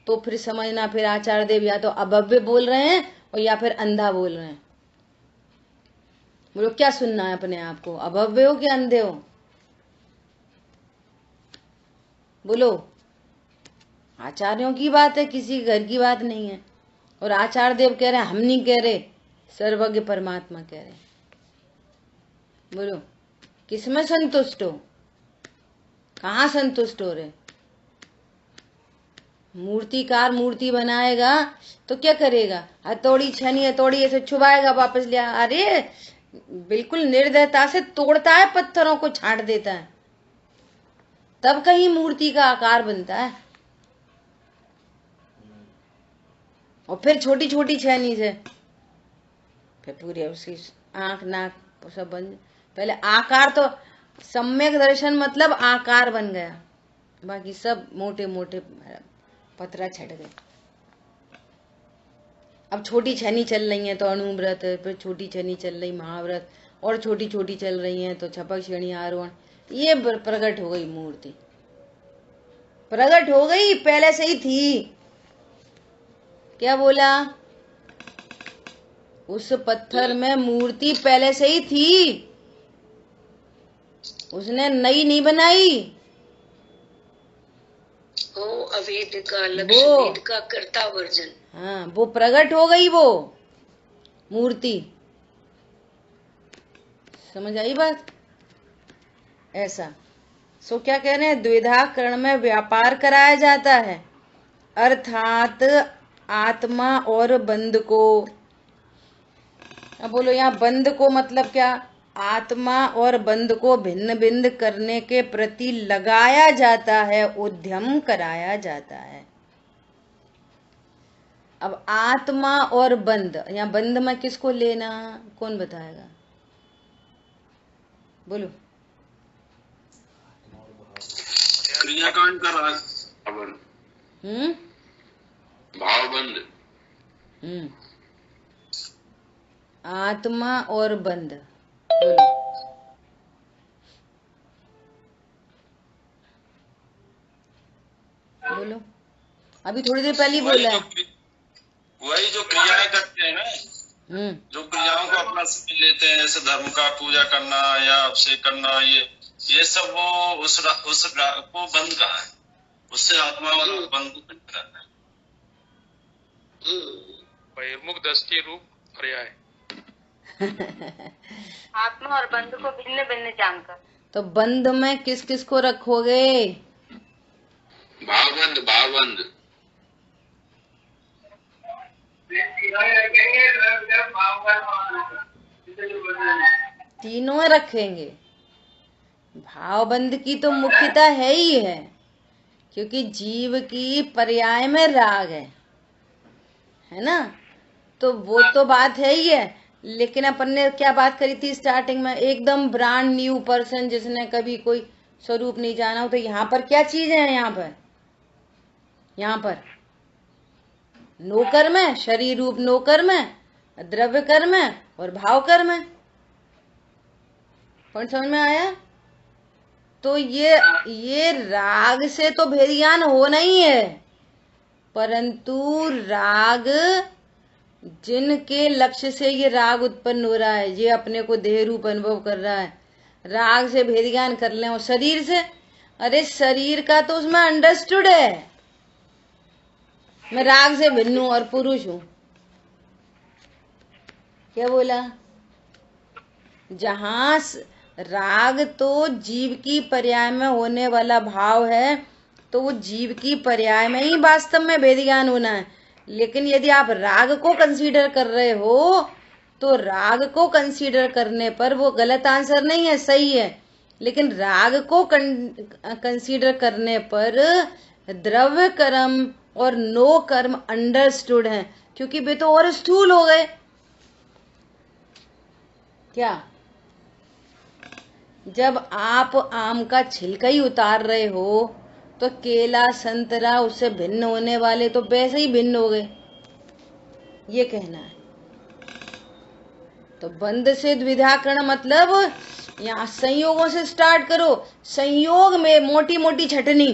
तो फिर समझना, फिर आचार्य देव या तो अभव्य बोल रहे हैं और या फिर अंधा बोल रहे हैं। बोलो क्या सुनना है अपने आप को, अभव्य हो कि अंधे हो? बोलो। आचार्यों की बात है, किसी घर की बात नहीं है। और आचार्य देव कह रहे हैं, हम नहीं कह रहे, सर्वज्ञ परमात्मा कह रहे हैं। बोलो किसमें संतुष्ट हो, कहाँ संतुष्ट हो रहे? मूर्तिकार मूर्ति बनाएगा तो क्या करेगा? हथौड़ी छनी हथौड़ी ऐसे छुपाएगा, वापस लिया, अरे बिल्कुल निर्दयता से तोड़ता है, पत्थरों को छांट देता है, तब कहीं मूर्ति का आकार बनता है। और फिर छोटी छोटी छेनी से फिर पूरी उसकी आंख नाक सब बन, पहले आकार तो सम्यक दर्शन मतलब आकार बन गया, बाकी सब मोटे मोटे पतरा छट गए। अब छोटी छनी चल रही है तो अणुव्रत, फिर छोटी छनी चल रही महाव्रत, और छोटी छोटी चल रही है तो छपक श्रेणी आरोहण। ये प्रकट हो गई मूर्ति, प्रकट हो गई, पहले से ही थी। क्या बोला? उस पत्थर में मूर्ति पहले से ही थी, उसने नई नहीं बनाई। वो अवेद का लक्ष्य, वेद का कर्ता वर्जन। हाँ, वो प्रकट हो गई वो मूर्ति। समझ आई बात? ऐसा सो क्या कह रहे हैं? द्विधा करण में व्यापार कराया जाता है, अर्थात आत्मा और बंध को। अब बोलो यहाँ बंध को मतलब क्या? आत्मा और बंध को भिन्न भिन्न करने के प्रति लगाया जाता है, उद्यम कराया जाता है। अब आत्मा और बंध, यहाँ बंध में किसको लेना, कौन बताएगा? बोलो। क्रियाकांड का भावबंध। आत्मा और बंध, बोलो। बोलो, अभी थोड़ी देर पहले ही बोला है। वही जो क्रियाएं करते हैं ना, जो क्रियाओं को अपना समझ लेते हैं, जैसे धर्म का पूजा करना या अभिषेक करना, ये सब वो उस को बंद कहा है, उससे आत्मा और बंद को भिन्न करना है। बहिर्मुख दृष्टि रूप पर्याय। आत्मा और बंध को भिन्न भिन्न जानकर। तो बंध में किस किस को रखोगे? भावबंध, भावबंध तीनों रखेंगे। भावबंध की तो मुख्यता है ही है, क्योंकि जीव की पर्याय में राग है ना, तो वो तो बात है ही है। लेकिन अपन ने क्या बात करी थी स्टार्टिंग में? एकदम ब्रांड न्यू पर्सन जिसने कभी कोई स्वरूप नहीं जाना हो, तो यहाँ पर क्या चीज है? यहाँ पर नौकर में, शरीर रूप नौकर में, द्रव्य कर्म में और भाव कर्म में। पॉइंट समझ में आया? तो ये राग से तो भेद ज्ञान होना ही है, परंतु राग जिनके लक्ष्य से ये राग उत्पन्न हो रहा है, ये अपने को देह रूप अनुभव कर रहा है, राग से भेद ज्ञान कर ले, और शरीर से, अरे शरीर का तो उसमें अंडरस्टूड है, मैं राग से भिन्न हूं और पुरुष हूं। क्या बोला? जहां राग तो जीव की पर्याय में होने वाला भाव है, तो वो जीव की पर्याय में ही वास्तव में भेद ज्ञान होना है। लेकिन यदि आप राग को कंसीडर कर रहे हो, तो राग को कंसीडर करने पर वो गलत आंसर नहीं है, सही है। लेकिन राग को कंसीडर करने पर द्रव्य कर्म और नो कर्म अंडरस्टूड है, क्योंकि वे तो और स्थूल हो गए। क्या? जब आप आम का छिलका ही उतार रहे हो, तो केला संतरा उससे भिन्न होने वाले तो वैसे ही भिन्न हो गए, ये कहना है। तो बंध से द्विधाकरण मतलब यहाँ संयोगों से स्टार्ट करो। संयोग में मोटी मोटी छटनी,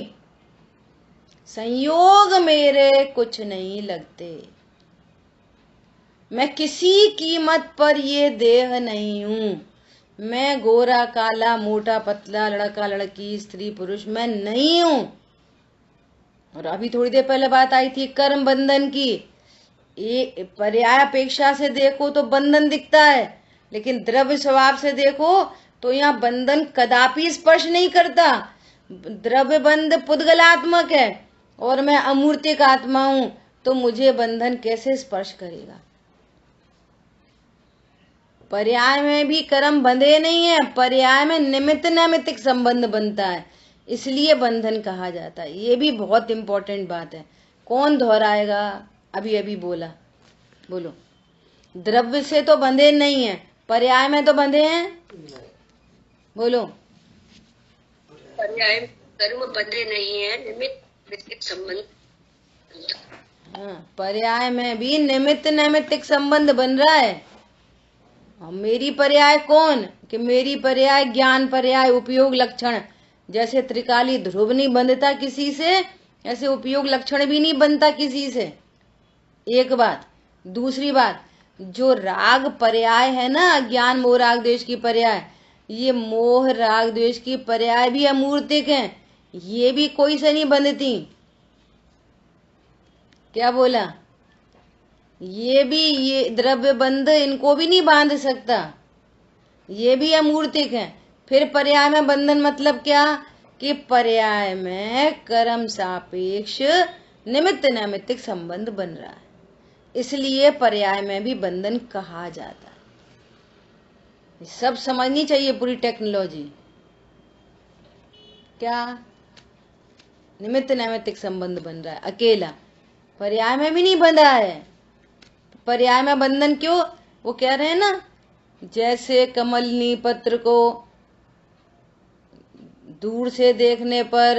संयोग मेरे कुछ नहीं लगते, मैं किसी कीमत पर ये देह नहीं हूं, मैं गोरा काला मोटा पतला लड़का लड़की स्त्री पुरुष मैं नहीं हूं। और अभी थोड़ी देर पहले बात आई थी कर्म बंधन की। ये पर्याय अपेक्षा से देखो तो बंधन दिखता है, लेकिन द्रव्य स्वभाव से देखो तो यहाँ बंधन कदापि स्पर्श नहीं करता। द्रव्य बंध पुद्गलात्मक है और मैं अमूर्तिक आत्मा हूं, तो मुझे बंधन कैसे स्पर्श करेगा? पर्याय में भी कर्म बंधे नहीं है, पर्याय में निमित्त नैमित्तिक संबंध बनता है, इसलिए बंधन कहा जाता है। ये भी बहुत इंपॉर्टेंट बात है। कौन दोहराएगा? अभी अभी बोला, बोलो। द्रव्य से तो बंधे नहीं है, पर्याय में तो बंधे हैं, बोलो। पर्याय कर्म बंधे नहीं है, निमित्त संबंध। हाँ, पर्याय में भी निमित्त नैमित्तिक संबंध बन रहा है। और मेरी पर्याय कौन? कि मेरी पर्याय ज्ञान पर्याय उपयोग लक्षण। जैसे त्रिकाली ध्रुव नहीं बंधता किसी से, ऐसे उपयोग लक्षण भी नहीं बनता किसी से। एक बात। दूसरी बात, जो राग पर्याय है ना, ज्ञान मोह राग द्वेष की पर्याय, ये मोह राग द्वेष की पर्याय भी अमूर्तिक हैं, ये भी कोई से नहीं बंधती। क्या बोला? ये भी, ये द्रव्य बंध इनको भी नहीं बांध सकता, ये भी अमूर्तिक है। फिर पर्याय में बंधन मतलब क्या? कि पर्याय में कर्म सापेक्ष निमित्त नैमित्तिक संबंध बन रहा है, इसलिए पर्याय में भी बंधन कहा जाता है। सब समझनी चाहिए पूरी टेक्नोलॉजी। क्या? निमित्त नैमित्तिक संबंध बन रहा है, अकेला, पर्याय में भी नहीं बंधा है। पर्याय में बंधन क्यों? वो कह रहे हैं ना, जैसे कमलनी पत्र को दूर से देखने पर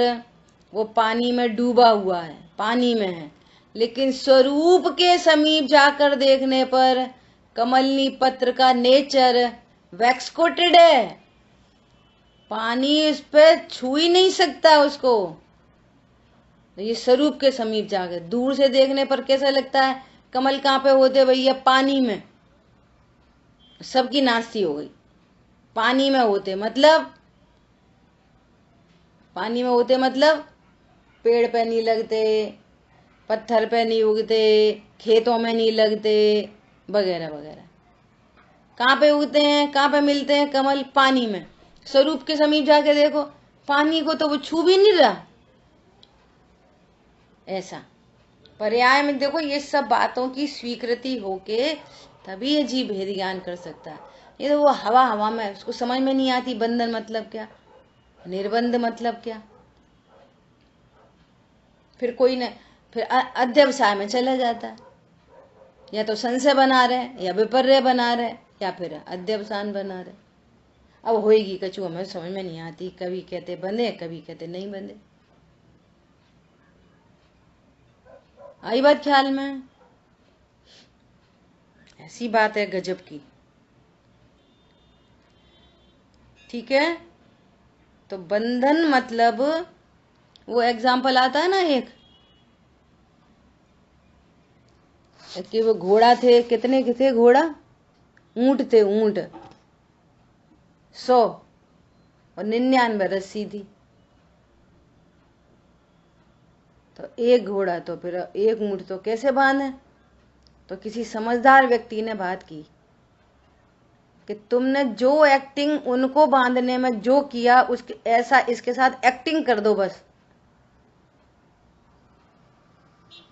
वो पानी में डूबा हुआ है, पानी में है, लेकिन स्वरूप के समीप जाकर देखने पर कमलनी पत्र का नेचर वैक्स कोटेड है, पानी उस पर छू ही नहीं सकता उसको। ये स्वरूप के समीप जाकर दूर से देखने पर कैसा लगता है? कमल कहाँ पे होते भैया? पानी में। सबकी नास्ती हो गई। पानी में होते मतलब, पानी में होते मतलब पेड़ पे नहीं लगते, पत्थर पे नहीं उगते, खेतों में नहीं लगते, वगैरह वगैरह। कहाँ पे उगते हैं, कहाँ पे मिलते हैं कमल? पानी में। स्वरूप के समीप जाके देखो, पानी को तो वो छू भी नहीं रहा। ऐसा पर्याय में देखो, ये सब बातों की स्वीकृति होके तभी ये जीव भेद ज्ञान कर सकता है। ये तो वो हवा हवा में, उसको समझ में नहीं आती बंधन मतलब क्या, निर्बंध मतलब क्या। फिर कोई न, फिर अध्यवसाय में चला जाता है, या तो संशय बना रहे, या विपर्य बना रहे, या फिर अध्यवसान बना रहे। अब होएगी कछु हमें समझ में नहीं आती, कभी कहते बंधे, कभी कहते नहीं बंधे। आई बात ख्याल में? ऐसी बात है गजब की। ठीक है, तो बंधन मतलब वो एग्जाम्पल आता है ना एक, कि वो घोड़ा थे, कितने के थे घोड़ा? ऊंट थे, ऊंट 100 और 99 रस्सी थी। तो एक घोड़ा तो फिर एक ऊंट तो कैसे बांधे? तो किसी समझदार व्यक्ति ने बात की कि तुमने जो एक्टिंग उनको बांधने में जो किया उसके ऐसा इसके साथ एक्टिंग कर दो बस।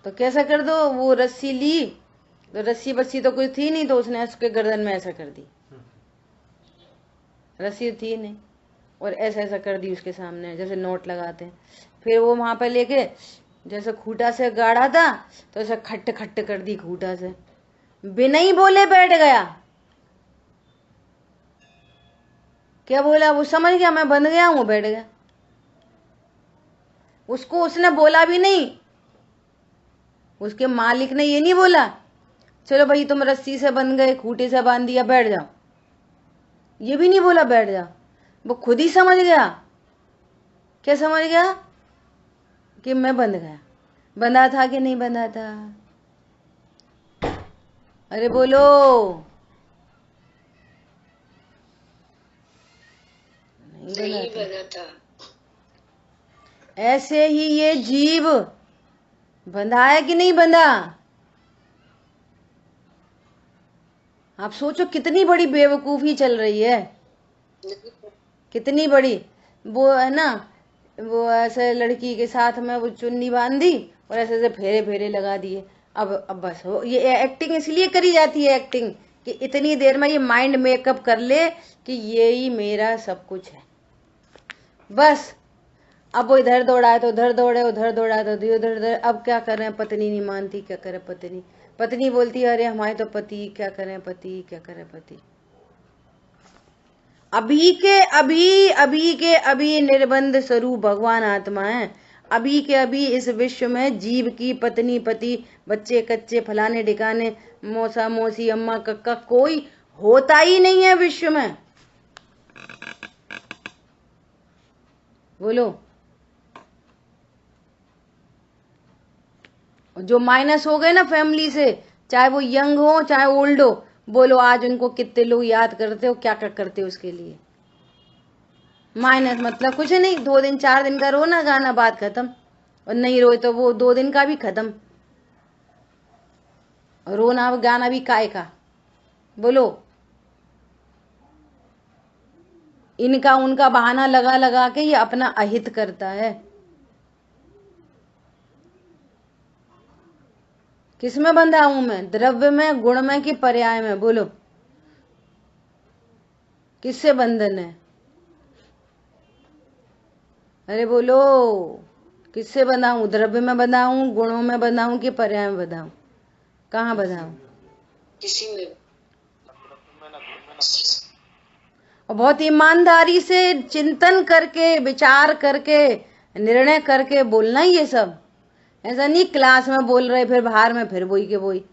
तो कैसा कर दो? वो रस्सी ली, तो रस्सी बस्सी तो कुछ थी नहीं, तो उसने उसके गर्दन में ऐसा कर दी, रस्सी थी नहीं, और ऐसा ऐसा कर दी उसके सामने जैसे नोट लगाते हैं। फिर वो वहां पे लेके जैसे खूंटा से गाड़ा था तो ऐसे खट्ट खट्ट कर दी खूंटा से, बिना ही बोले बैठ गया। क्या बोला? वो समझ गया मैं बंध गया हूं, बैठ गया। उसको उसने बोला भी नहीं, उसके मालिक ने ये नहीं बोला चलो भाई तुम रस्सी से बंध गए, खूंटे से बांध दिया, बैठ जाओ, ये भी नहीं बोला बैठ जाओ। वो खुद ही समझ गया। क्या समझ गया? कि मैं बंध गया। बंधा था कि नहीं बंधा था? अरे बोलो। नहीं बंधा था। ऐसे ही ये जीव बंधा है कि नहीं बंधा? आप सोचो कितनी बड़ी बेवकूफी चल रही है, कितनी बड़ी। वो है ना, वो ऐसे लड़की के साथ में वो चुन्नी बांधी और ऐसे ऐसे फेरे फेरे लगा दिए। अब बस हो, ये एक्टिंग इसलिए करी जाती है, एक्टिंग कि इतनी देर में ये माइंड मेकअप कर ले कि ये ही मेरा सब कुछ है बस। अब वो इधर दौड़ा है तो उधर दौड़े, उधर दौड़ा है तो उधर उधर। अब क्या करें? पत्नी नहीं मानती, क्या करे पत्नी? पत्नी बोलती है अरे हमारे तो पति, क्या करें पति, क्या करे पति? अभी के अभी निर्बंध स्वरूप भगवान आत्मा है। अभी के अभी इस विश्व में जीव की पत्नी पति बच्चे कच्चे फलाने ढिकाने मौसा मौसी अम्मा कक्का कोई होता ही नहीं है विश्व में। बोलो। जो माइनस हो गए ना फैमिली से, चाहे वो यंग हो चाहे ओल्ड हो, बोलो आज उनको कितने लोग याद करते हो, क्या क्या करते हो उसके लिए? माइनस मतलब कुछ नहीं, 2 दिन 4 दिन का रोना गाना, बात खत्म। और नहीं रोए तो वो 2 दिन का भी खत्म। रोना गाना भी काय का? बोलो। इनका उनका बहाना लगा लगा के ये अपना अहित करता है। किसमें बंधा हूं मैं? द्रव्य में, गुण में कि पर्याय में? बोलो किससे बंधन है? अरे बोलो किससे बंधा हूं? द्रव्य में बंधा हूं, गुणों में बंधा हूं कि पर्याय में बंधा हूं? कहाँ बंधा हूं? किसी में। और बहुत ईमानदारी से चिंतन करके विचार करके निर्णय करके बोलना ये सब। ऐसा नहीं क्लास में बोल रहे फिर बाहर में फिर बोई के बोई।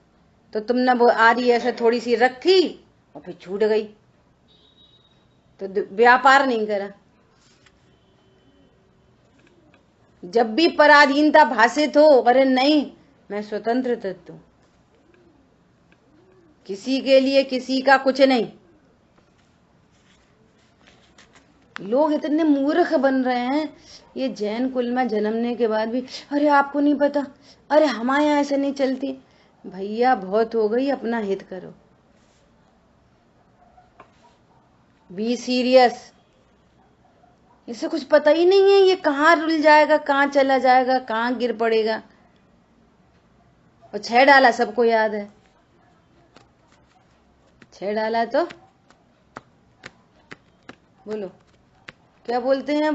तो तुमने आ रही ऐसे थोड़ी सी रखी और फिर छूट गई, तो व्यापार नहीं करा। जब भी पराधीनता भाषित हो, अरे नहीं मैं स्वतंत्र तत्व हूं, किसी के लिए किसी का कुछ नहीं। लोग इतने मूर्ख बन रहे हैं ये जैन कुल में जन्मने के बाद भी। अरे आपको नहीं पता, अरे हमारे यहाँ ऐसे नहीं चलती। भैया बहुत हो गई, अपना हित करो, बी सीरियस। इसे कुछ पता ही नहीं है ये कहाँ रुल जाएगा, कहाँ चला जाएगा, कहाँ गिर पड़ेगा। और 6 डाला सबको याद है, 6 डाला तो बोलो क्या बोलते हैं?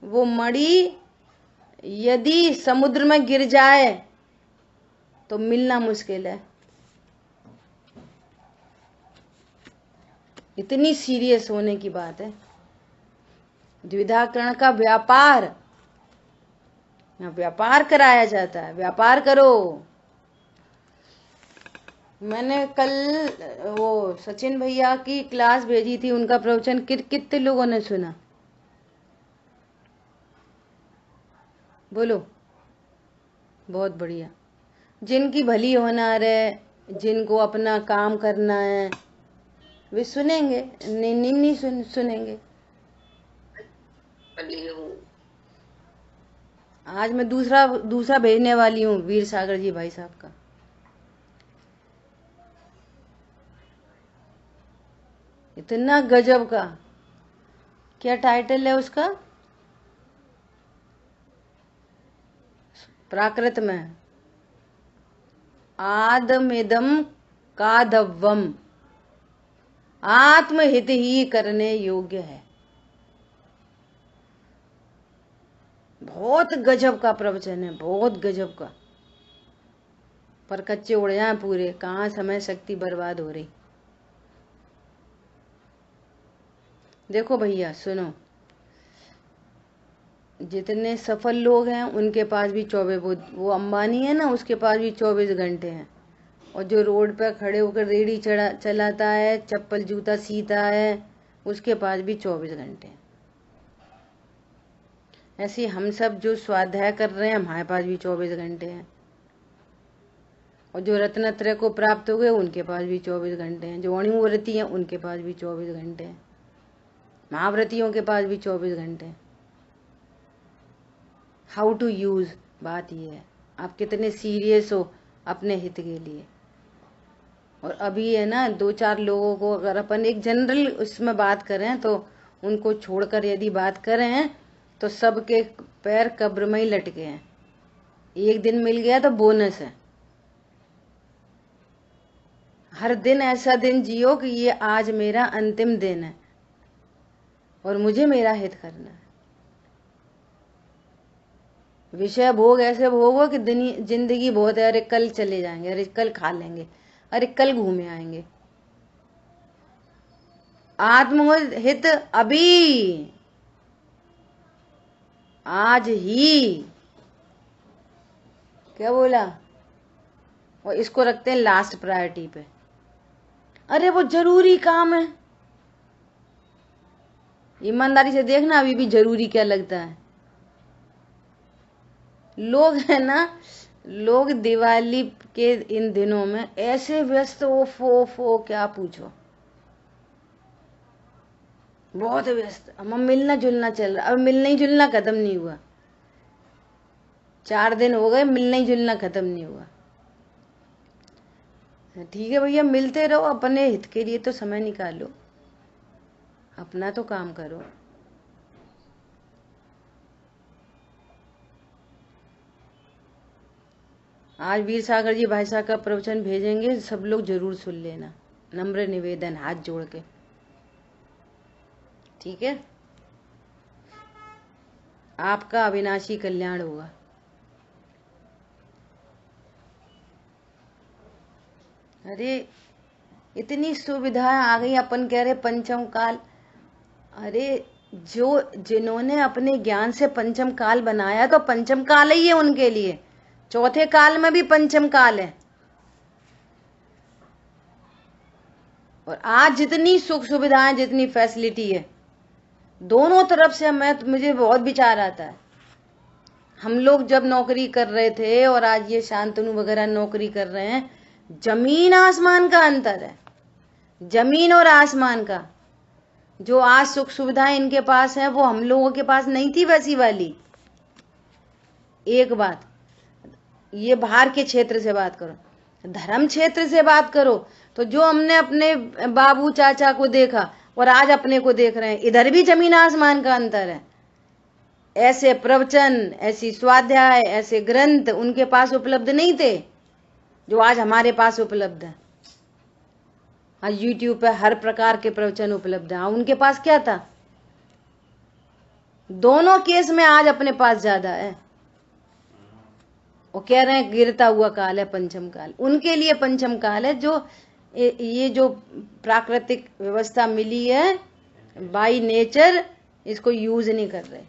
वो मड़ी यदि समुद्र में गिर जाए तो मिलना मुश्किल है। इतनी सीरियस होने की बात है। द्विधाकरण का व्यापार, व्यापार कराया जाता है, व्यापार करो। मैंने कल वो सचिन भैया की क्लास भेजी थी, उनका प्रवचन कितने लोगों ने सुना? बोलो। बहुत बढ़िया। जिनकी भली होनार है, जिनको अपना काम करना है, वे सुनेंगे, नहीं सुनेंगे। आज मैं दूसरा भेजने वाली हूँ वीर सागर जी भाई साहब का। इतना गजब का, क्या टाइटल है उसका? प्राकृत में आदमिदम कादव्वम, आत्महित ही करने योग्य है। बहुत गजब का प्रवचन है, बहुत गजब का। पर कच्चे उड़ जाए पूरे, कहाँ समय शक्ति बर्बाद हो रही। देखो भैया सुनो, जितने सफल लोग हैं उनके पास भी 24, वो अंबानी है ना, उसके पास भी 24 घंटे हैं। और जो रोड पर खड़े होकर रेडी चलाता है, चप्पल जूता सीता है, उसके पास भी 24 घंटे हैं। ऐसे हम सब जो स्वाध्याय कर रहे हैं, हमारे पास भी 24 घंटे हैं। और जो रत्नत्रय को प्राप्त हो गए उनके पास भी 24 घंटे हैं। जो अणुव्रती हैं उनके पास भी 24 घंटे हैं। महाव्रतियों के पास भी 24 घंटे हैं। हाउ टू यूज, बात ये है आप कितने सीरियस हो अपने हित के लिए। और अभी है ना 2-4 लोगों को अगर अपन एक जनरल उसमें बात करें तो उनको छोड़कर यदि बात करें तो सबके पैर कब्र में ही लटके हैं। एक दिन मिल गया तो बोनस है। हर दिन ऐसा दिन जियो कि ये आज मेरा अंतिम दिन है और मुझे मेरा हित करना है। विषय भोग ऐसे भोगो कि जिंदगी बहुत है, अरे कल चले जाएंगे, अरे कल खा लेंगे, अरे कल घूमे आएंगे। आत्महित अभी, आज ही। क्या बोला? और इसको रखते हैं लास्ट प्रायोरिटी पे। अरे वो जरूरी काम है। ईमानदारी से देखना अभी भी जरूरी क्या लगता है। लोग है ना, लोग दिवाली के इन दिनों में ऐसे व्यस्त, ओफो क्या पूछो, बहुत व्यस्त। हम मिलना जुलना चल रहा, अब मिलना ही जुलना खत्म नहीं हुआ। 4 दिन हो गए, मिलना ही जुलना खत्म नहीं हुआ। ठीक है भैया, मिलते रहो, अपने हित के लिए तो समय निकालो, अपना तो काम करो। आज वीर सागर जी भाई साहब का प्रवचन भेजेंगे, सब लोग जरूर सुन लेना। नम्र निवेदन, हाथ जोड़ के, ठीक है? आपका अविनाशी कल्याण होगा। अरे इतनी सुविधाएं आ गई, अपन कह रहे पंचम काल। अरे जिन्होंने अपने ज्ञान से पंचम काल बनाया तो पंचम काल ही है उनके लिए। चौथे काल में भी पंचम काल है। और आज जितनी सुख सुविधाएं, जितनी फैसिलिटी है, दोनों तरफ से मुझे बहुत विचार आता है। हम लोग जब नौकरी कर रहे थे और आज ये शांतनु वगैरह नौकरी कर रहे हैं, जमीन आसमान का अंतर है, जमीन और आसमान का। जो आज सुख सुविधाएं इनके पास है वो हम लोगों के पास नहीं थी वैसी वाली। एक बात ये बाहर के क्षेत्र से बात करो, धर्म क्षेत्र से बात करो तो जो हमने अपने बाबू चाचा को देखा और आज अपने को देख रहे हैं, इधर भी जमीन आसमान का अंतर है। ऐसे प्रवचन, ऐसी स्वाध्याय, ऐसे ग्रंथ उनके पास उपलब्ध नहीं थे जो आज हमारे पास उपलब्ध है। आज यूट्यूब पे हर प्रकार के प्रवचन उपलब्ध है। उनके पास क्या था? दोनों केस में आज अपने पास ज्यादा है। वो कह रहे हैं गिरता हुआ काल है पंचम काल। उनके लिए पंचम काल है जो ये जो प्राकृतिक व्यवस्था मिली है बाय नेचर, इसको यूज नहीं कर रहे।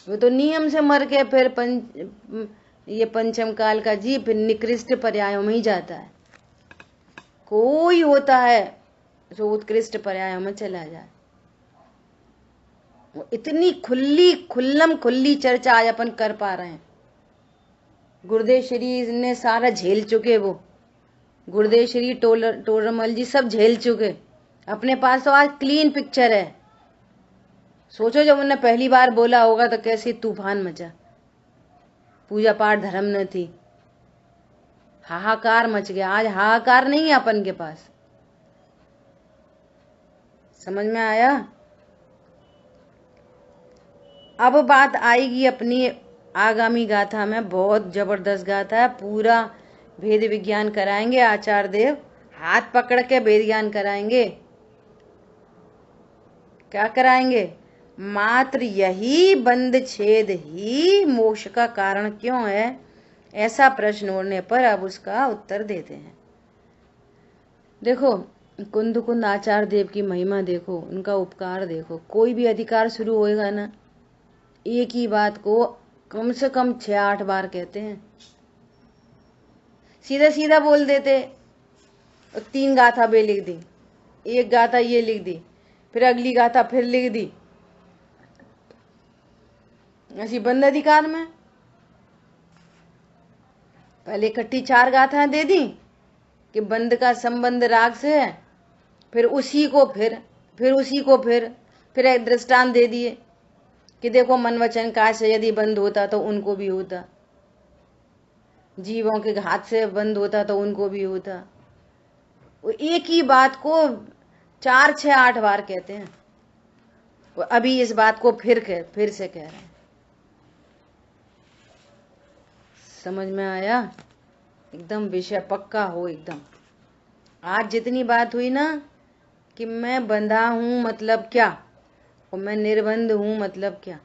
वो तो नियम से मर के फिर ये पंचम काल का जी फिर निकृष्ट पर्यायों में ही जाता है। कोई होता है जो उत्कृष्ट पर्यायों में चला जाए। वो इतनी खुल्ली चर्चा आज अपन कर पा रहे हैं। गुरुदेव श्री ने सारा झेल चुके, वो गुरुदेव श्री टोडरमल जी सब झेल चुके। अपने पास तो आज क्लीन पिक्चर है। सोचो जब उन्होंने पहली बार बोला होगा तो कैसे तूफान मचा, पूजा पाठ धर्म न थी, हाहाकार मच गया। आज हाहाकार नहीं है अपन के पास। समझ में आया? अब बात आएगी अपनी आगामी गाथा में। बहुत जबरदस्त गाथा है, पूरा भेद विज्ञान कराएंगे आचार्य देव, हाथ पकड़ के भेद ज्ञान कराएंगे। क्या कराएंगे? मात्र यही बंद छेद ही मोक्ष का कारण क्यों है, ऐसा प्रश्न उड़ने पर अब उसका उत्तर देते हैं। देखो कुंद कुंद आचार्य देव की महिमा देखो, उनका उपकार देखो। कोई भी अधिकार शुरू होएगा ना, एक ही बात को कम से कम 6-8 बार कहते हैं। सीधा सीधा बोल देते, 3 गाथा बे लिख दी, एक गाथा ये लिख दी, फिर अगली गाथा फिर लिख दी, ऐसी बंद अधिकार में। पहले इकट्ठी 4 गाथाएं दे दी कि बंद का संबंध राग से है, फिर उसी को फिर एक दृष्टांत दे दिए कि देखो मन वचन काज से यदि बंद होता तो उनको भी होता, जीवों के हाथ से बंद होता तो उनको भी होता। वो एक ही बात को 4-6-8 बार कहते हैं। वो अभी इस बात को फिर से कह रहे हैं। समझ में आया? एकदम विषय पक्का हो एकदम। आज जितनी बात हुई ना कि मैं बंधा हूं मतलब क्या, और मैं निर्बंध हूं मतलब क्या,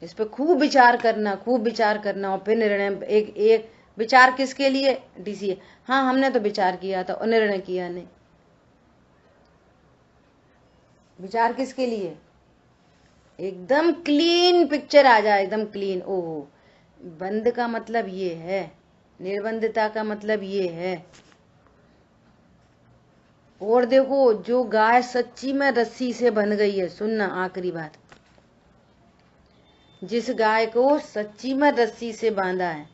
इस पे खूब विचार करना और फिर निर्णय। एक विचार किसके लिए? डीसी। हाँ हमने तो विचार किया था और निर्णय किया नहीं। विचार किसके लिए? एकदम क्लीन पिक्चर आ जाए, एकदम क्लीन। ओहो, बंद का मतलब ये है, निर्बंधता का मतलब ये है। और देखो जो गाय सच्ची में रस्सी से बंध गई है, सुनना आखिरी बात, जिस गाय को सच्ची में रस्सी से बांधा है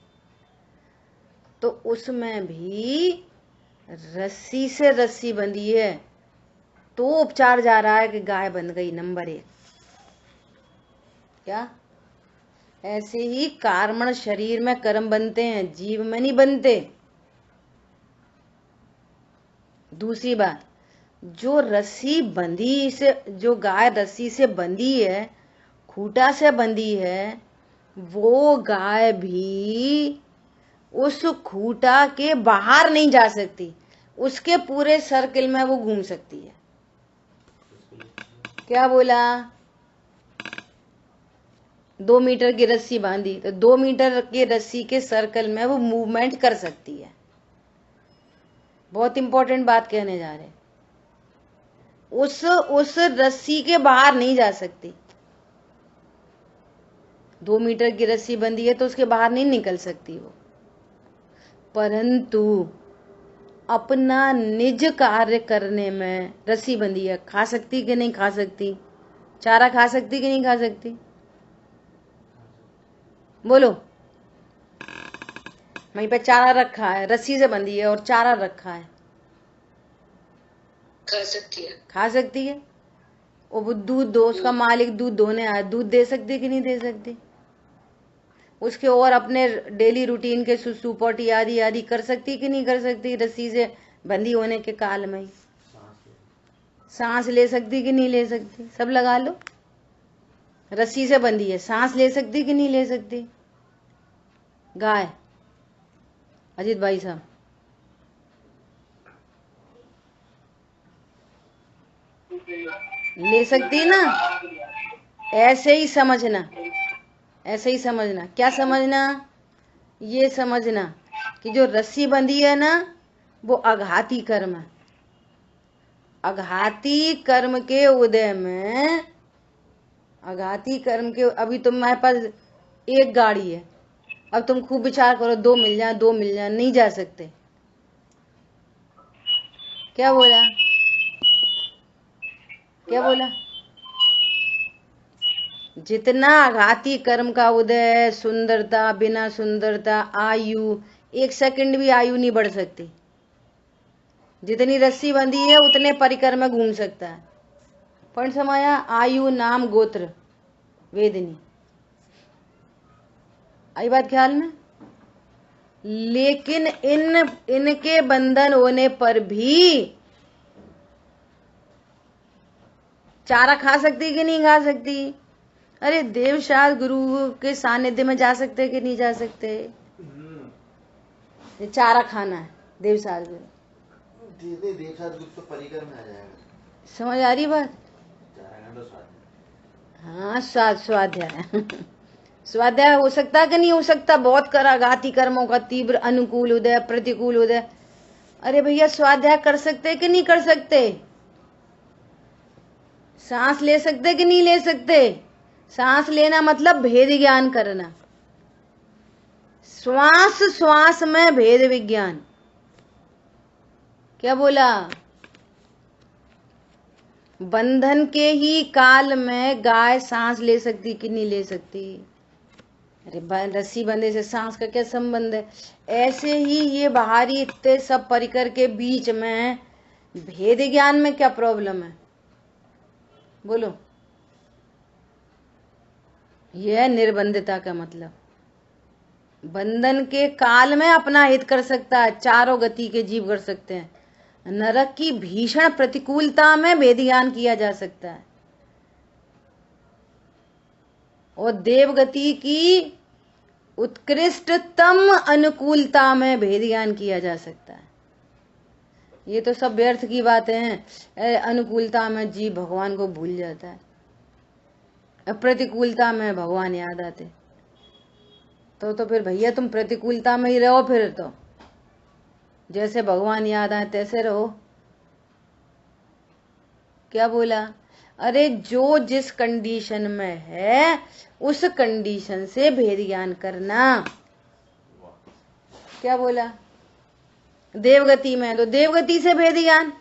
तो उसमें भी रस्सी से रस्सी बंधी है, तो उपचार जा रहा है कि गाय बन गई। नंबर 1 क्या? ऐसे ही कार्मण शरीर में कर्म बनते हैं, जीव में नहीं बनते। दूसरी बात, जो रस्सी बंधी से, जो गाय रस्सी से बंधी है, खूंटा से बंधी है, वो गाय भी उस खूंटा के बाहर नहीं जा सकती, उसके पूरे सर्किल में वो घूम सकती है। क्या बोला? 2 मीटर की रस्सी बांधी तो 2 मीटर की रस्सी के सर्कल में वो मूवमेंट कर सकती है। बहुत इंपॉर्टेंट बात कहने जा रहे। उस रस्सी के बाहर नहीं जा सकती। 2 मीटर की रस्सी बंधी है तो उसके बाहर नहीं निकल सकती वो, परंतु अपना निज कार्य करने में रस्सी बंधी है, खा सकती कि नहीं खा सकती? चारा खा सकती कि नहीं खा सकती? बोलो। वहीं पे चारा रखा है, रस्सी से बंधी है और चारा रखा है, खा सकती है। खा सकती है। और वो दूध दो, उसका मालिक दूध दोने आया, दूध दे सकती कि नहीं दे सकती? उसके और अपने डेली रूटीन के सुसु पोटी आदि आदि कर सकती कि नहीं कर सकती? रस्सी से बंधी होने के काल में सांस ले सकती कि नहीं ले सकती? सब लगा लो। रस्सी से बंधी है, सांस ले सकती कि नहीं ले सकती? गाय, अजीत भाई साहब, ले सकती ना? ऐसे ही समझना, ऐसे ही समझना। क्या समझना? ये समझना कि जो रस्सी बंधी है ना, वो अघाती कर्म है। अघाती कर्म के उदय में, अघाती कर्म के, अभी तुम्हारे पास एक गाड़ी है, अब तुम खूब विचार करो 2 मिल जाए, 2 मिल जाए, नहीं जा सकते। क्या बोला? क्या बोला? जितना आघाती कर्म का उदय, सुंदरता, बिना सुंदरता, आयु, 1 सेकंड भी आयु नहीं बढ़ सकती। जितनी रस्सी बंधी है उतने परिकर में घूम सकता है। पण समाया आयु, नाम, गोत्र, वेदनी, आई बात ख्याल में। लेकिन इनके बंधन होने पर भी चारा खा सकती कि नहीं खा सकती? अरे देवशास्त्र गुरु के सानिध्य में जा सकते कि नहीं जा सकते? ये चारा खाना है देवशास्त्र गुरु, देवशास्त्र गुरु तो परिकर में आ जाएगा। समझ आ रही बात? हाँ, स्वाध्याय स्वाध्याय हो सकता कि नहीं हो सकता? बहुत कराघाती कर्मों का तीव्र अनुकूल उदय, प्रतिकूल उदय। अरे भैया स्वाध्याय कर सकते कि नहीं कर सकते? सांस ले सकते कि नहीं ले सकते? सांस लेना मतलब भेद ज्ञान करना। श्वास श्वास में भेद विज्ञान। क्या बोला? बंधन के ही काल में गाय सांस ले सकती कि नहीं ले सकती? अरे रस्सी बंधे से सांस का क्या संबंध है? ऐसे ही ये बाहरी इतने सब परिकर के बीच में भेद ज्ञान में क्या प्रॉब्लम है? बोलो। यह है निर्बंधता का मतलब। बंधन के काल में अपना हित कर सकता है, चारों गति के जीव कर सकते हैं। नरक की भीषण प्रतिकूलता में भेद ज्ञान किया जा सकता है और देवगति की उत्कृष्टतम अनुकूलता में भेद ज्ञान किया जा सकता है। ये तो सब व्यर्थ की बातें हैं। अनुकूलता में जीव भगवान को भूल जाता है, प्रतिकूलता में भगवान याद आते। तो फिर भैया तुम प्रतिकूलता में ही रहो, फिर तो जैसे भगवान याद आए तैसे रहो। क्या बोला? अरे जो जिस कंडीशन में है उस कंडीशन से भेद ज्ञान करना। क्या बोला? देवगति में तो देवगति से भेद ज्ञान,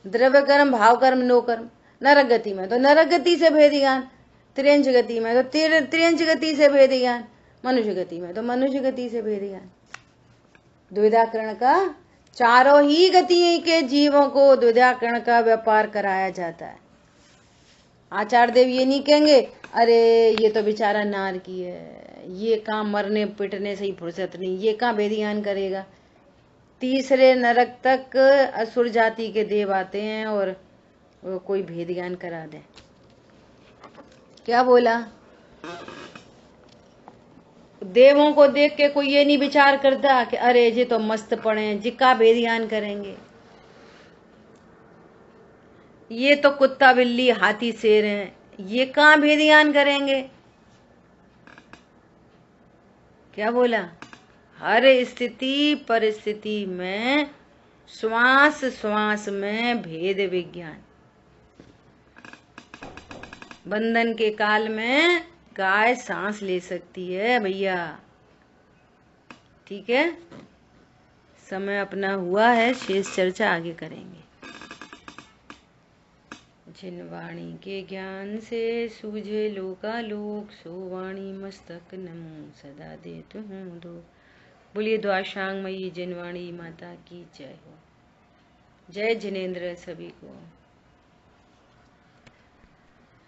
द्रव्य कर्म, भाव कर्म, नो कर्म। नरक गति में तो नरक गति से भेद ज्ञान, त्रियंच गति में तो त्रियंच गति से भेद ज्ञान, मनुष्य गति में तो मनुष्य गति से भेद ज्ञान। द्विधाकरण का चारों ही गति के जीवों को द्विधाकरण का व्यापार कराया जाता है। आचार्य देव ये नहीं कहेंगे अरे ये तो बेचारा नार की है, ये काम मरने पिटने से ही फुर्सत नहीं, ये कहाँ भेद ज्ञान करेगा। तीसरे नरक तक असुर जाति के देव आते हैं और वो कोई भेद ज्ञान करा दे। क्या बोला? देवों को देख के कोई ये नहीं विचार करता कि अरे ये तो मस्त पड़े, जिका भेद ज्ञान करेंगे। ये तो कुत्ता बिल्ली हाथी शेर हैं, ये कहाँ भेद ज्ञान करेंगे। क्या बोला? हर स्थिति परिस्थिति में श्वास श्वास में भेद विज्ञान। बंधन के काल में गाय सांस ले सकती है भैया। ठीक है, समय अपना हुआ है, शेष चर्चा आगे करेंगे। जिन वाणी के ज्ञान से सूझे लोकालोक, सो वाणी मस्तक नमो सदा देतु हूँ दो। बोलिए द्वाशांग मयी जिनवाणी माता की जय हो। जय जिनेन्द्र सभी को।